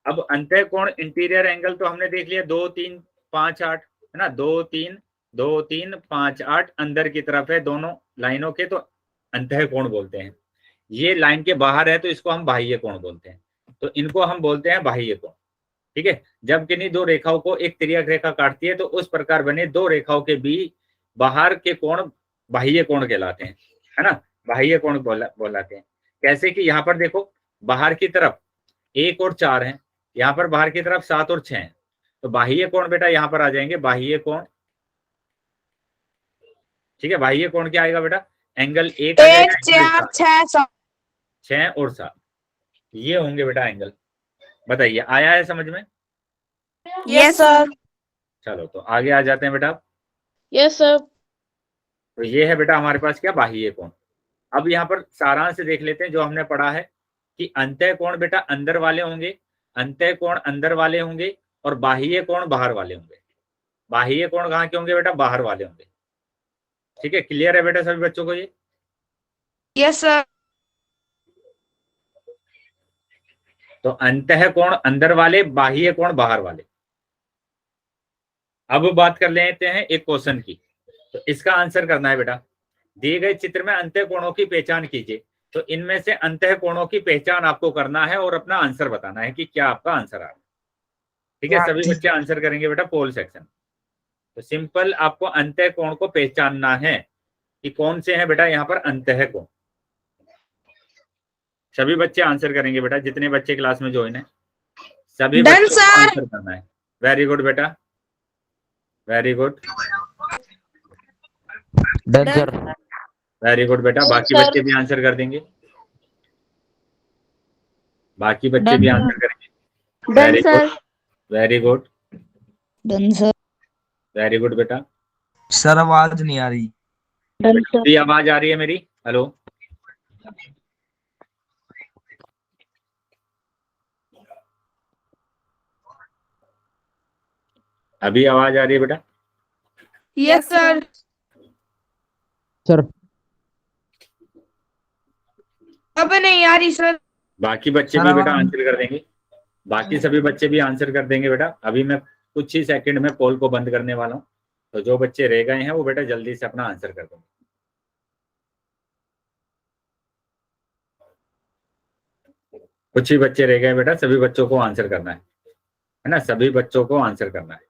A: अब अंतः कोण इंटीरियर एंगल तो हमने देख लिया 2 3 5 8, है ना, 2 3 5 8 अंदर की तरफ है दोनों लाइनों के, तो अंतः कोण बोलते हैं। ये लाइन के बाहर है तो इसको हम बाह्य कोण बोलते हैं, तो इनको हम बोलते हैं बाह्य कोण। ठीक है, जब किन्हीं दो रेखाओं को एक तिर्यक रेखा काटती है तो उस प्रकार बने दो रेखाओं के बीच बाहर के कोण बाह्य कोण कहलाते हैं, है ना, बाह्य कोण बोलाते हैं। कैसे कि यहाँ पर देखो, बाहर की तरफ 1 और 4 है, यहाँ पर बाहर की तरफ 7 और 6 है, तो बाह्य कोण बेटा यहाँ पर आ जाएंगे बाह्य कोण। ठीक है, बाह्य कोण क्या आएगा बेटा? एंगल 1
D: 1 4 6 7
A: 6 और 7, ये होंगे बेटा एंगल। बताइए, आया है समझ में?
D: Yes sir.
A: चलो तो आगे आ जाते हैं बेटा।
G: Yes sir.
A: तो ये है बेटा हमारे पास क्या? बाह्य कोण। अब यहाँ पर सारांश देख लेते हैं जो हमने पढ़ा है कि अंतः कोण बेटा अंदर वाले होंगे, अंतः कोण अंदर वाले होंगे और बाह्य कोण बाहर वाले होंगे। बाह्य कोण कहाँ के होंगे बेटा? बाहर वाले होंगे। ठीक है, क्लियर है बेटा सभी बच्चों को ये?
D: Yes sir.
A: तो अंतः कोण अंदर वाले, बाह्य कोण बाहर वाले। अब बात कर लेते हैं एक क्वेश्चन की। तो इसका आंसर करना है बेटा, दिए गए चित्र में अंतः कोणों की पहचान कीजिए। तो इनमें से अंतः कोणों की पहचान आपको करना है और अपना आंसर बताना है कि क्या आपका आंसर आ रहा है। ठीक है, सभी बच्चे आंसर करेंगे बेटा पोल सेक्शन। तो सिंपल आपको अंतः कोण को पहचानना है कि कौन से हैं बेटा यहाँ पर अंतः कोण। सभी बच्चे आंसर करेंगे बेटा, जितने बच्चे क्लास में ज्वाइन है सभी
D: Done,
A: बच्चों को
D: sir.
A: आंसर करना है। वेरी गुड बेटा, very good,
E: done sir.
A: Very good बेटा। बाकी
G: sir.
A: बच्चे भी आंसर कर देंगे, बाकी बच्चे भी आंसर करेंगे।
C: Done
A: very
C: sir.
A: Good, very good,
E: done sir.
A: Very good बेटा।
H: सर आवाज नहीं आ रही।
B: Done sir.
A: अभी आवाज आ रही है मेरी? हेलो, अभी आवाज आ रही है बेटा?
D: Yes sir.
E: सर
D: अब नहीं आ रही सर।
A: बाकी बच्चे
H: सर
A: भी बेटा
H: आवाज-
A: आंसर कर देंगे, बाकी सभी बच्चे भी आंसर कर देंगे बेटा। अभी मैं कुछ ही सेकंड में पोल को बंद करने वाला हूँ, तो जो बच्चे रह गए हैं वो बेटा जल्दी से अपना आंसर कर देंगे। कुछ ही बच्चे रह गए बेटा, सभी बच्चों को आंसर करना है ना? सभी बच्चों को आंसर करना है,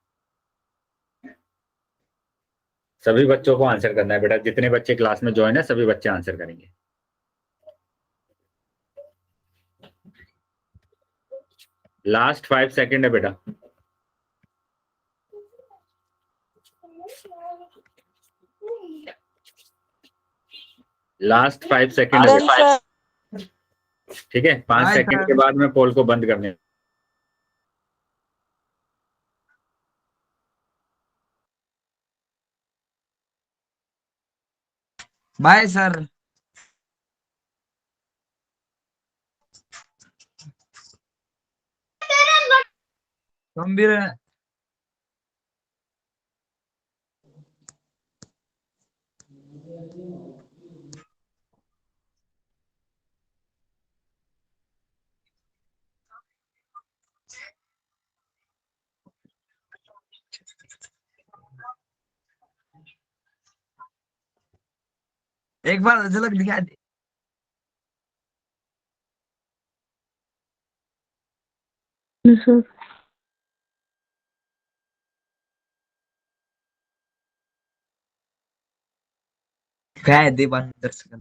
A: सभी बच्चों को आंसर करना है बेटा। जितने बच्चे क्लास में ज्वाइन है सभी बच्चे आंसर करेंगे। लास्ट 5 सेकंड है बेटा। लास्ट 5 सेकंड है
D: Done,
A: बेटा।
D: sir.
A: ठीक है, 5
H: हाँ,
A: सेकंड
H: सर।
A: के बाद मैं पोल को बंद करने।
H: Bye sir. गंभीर है। एक बार झलक दिखा दे।
B: सर
H: कह दे बंद दर्शक।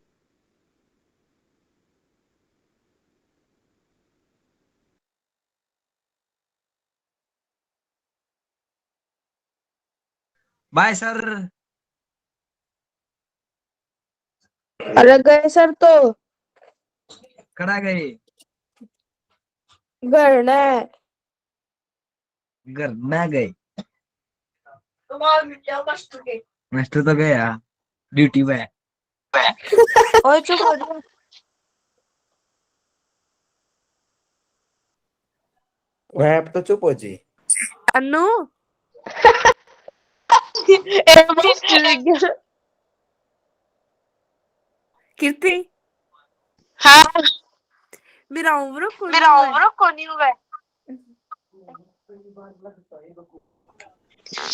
H: Bye sir.
D: अरे गए सर तो
H: कड़ा गए
D: घर ने
H: घर ना गए। मास्टर तो गया ड्यूटी पे।
D: ओए चुप हो जा।
I: वह तो चुप हो जी।
D: अनु कीर्ति
G: हाँ
D: मेरा उम्र
G: कौन ही हुआ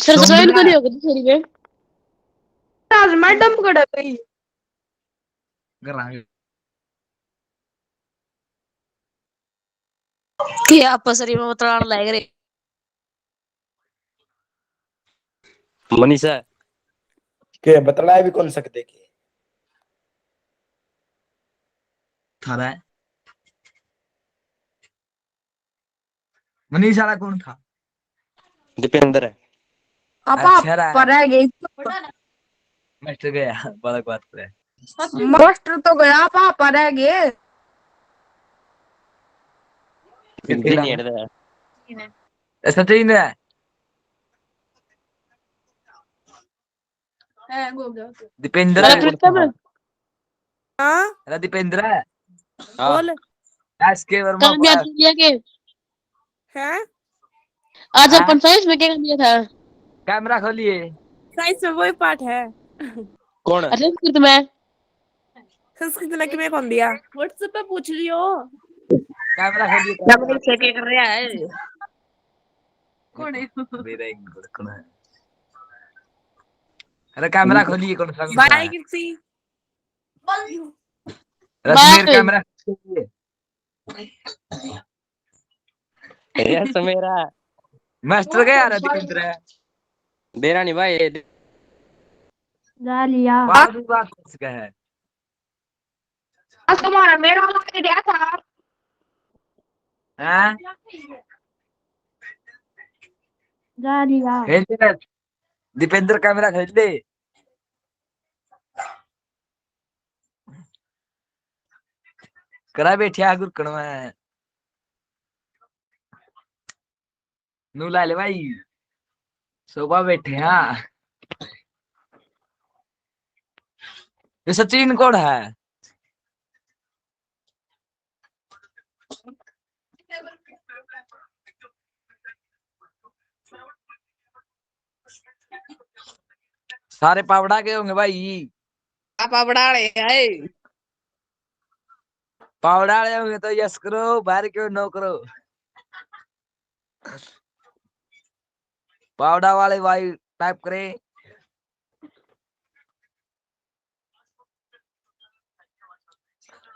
G: सर ज्वाइन करी होगी तो थोड़ी में
D: आज मैडम कड़ा गई
H: घर आ गए।
G: कि आप सर में बताना लायक रे
J: मनीषा
I: के बतलाए भी कौन सकते की
H: थारा है। मनीष वाला कौन था?
J: दीपेंद्र है।
D: आपा
H: अच्छा रहा।
D: पर है गई
H: मास्टर गया बड़ा बात है।
D: मास्टर तो गया आपा पर है गए
J: हिंदी नहीं है रहा।
H: सचिन है। दीपेंद्र
G: अरे
H: है।
G: प्रीतम है
D: हाँ
H: अरे दीपेंद्र है।
J: हाँ
D: बोल
H: एसके वर्मा
G: कल भी आज लिया के
K: हैं?
G: आज अपन साइंस में क्या दिया था?
H: कैमरा खोलिए।
K: साइंस में वही पार्ट है।
J: कौन
G: अरे संस्कृत में
K: संस्कृत ने किमें कौन दिया? व्हाट्सएप पे पूछ रही हो।
H: कैमरा खोलिए।
G: क्या कर रहा है?
K: कौन है?
H: मेरा एक गुड़कना है। अरे कैमरा खोलिए कौन सा
K: बाय किसी।
H: रश्मीर
G: बाय।
H: कैमरा खोलिए।
J: यस मेरा
H: मास्टर गया यार दीपेंद्र है।
J: देना नहीं भाई
D: जा लिया।
H: बात उसका है।
C: तुम्हारा मेरा वाला के दिया था।
H: हैं?
D: जा लिया।
H: खेल ले दीपेंद्र कैमरा खेल ले। करा बैठिया गुरकण में नू ला ले भाई सोफा बैठे हाँ। ये सचिन कौन है? सारे पावड़ा के होंगे भाई।
K: पापड़ा है।
H: पावड़ा वाले होंगे तो यस करो, बाहर क्यों नो करो। पावड़ा वाले भाई टाइप करे।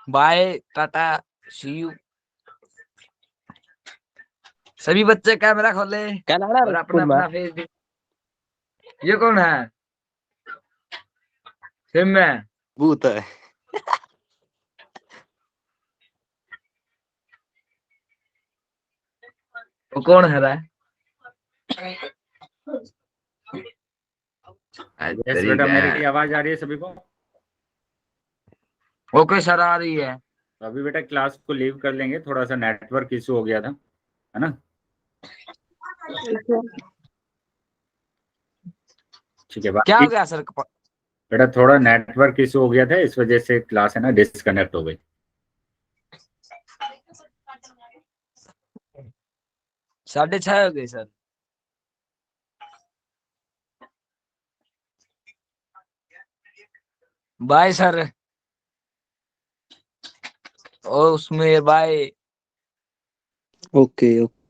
H: Bye tata see you. सभी बच्चे कैमरा खोले
J: क्या लग रहा
H: और
J: है
H: अपना अपना फेस दिख। ये कौन है? सिम है।
J: भूत है
H: वो कौन है रे?
A: यस बेटा, मेरी आवाज आ रही है सभी को?
H: ओके सर आ रही है।
A: तो अभी बेटा क्लास को लीव कर लेंगे, थोड़ा सा नेटवर्क इशू हो गया था, है ना? ठीक है
H: क्या हो गया सर?
A: बेटा थोड़ा नेटवर्क इशू हो गया था, इस वजह से क्लास है ना डिस्कनेक्ट हो गई।
H: 6:30 हो गए सर। Bye sir. और उसमें बाय।
I: Okay okay.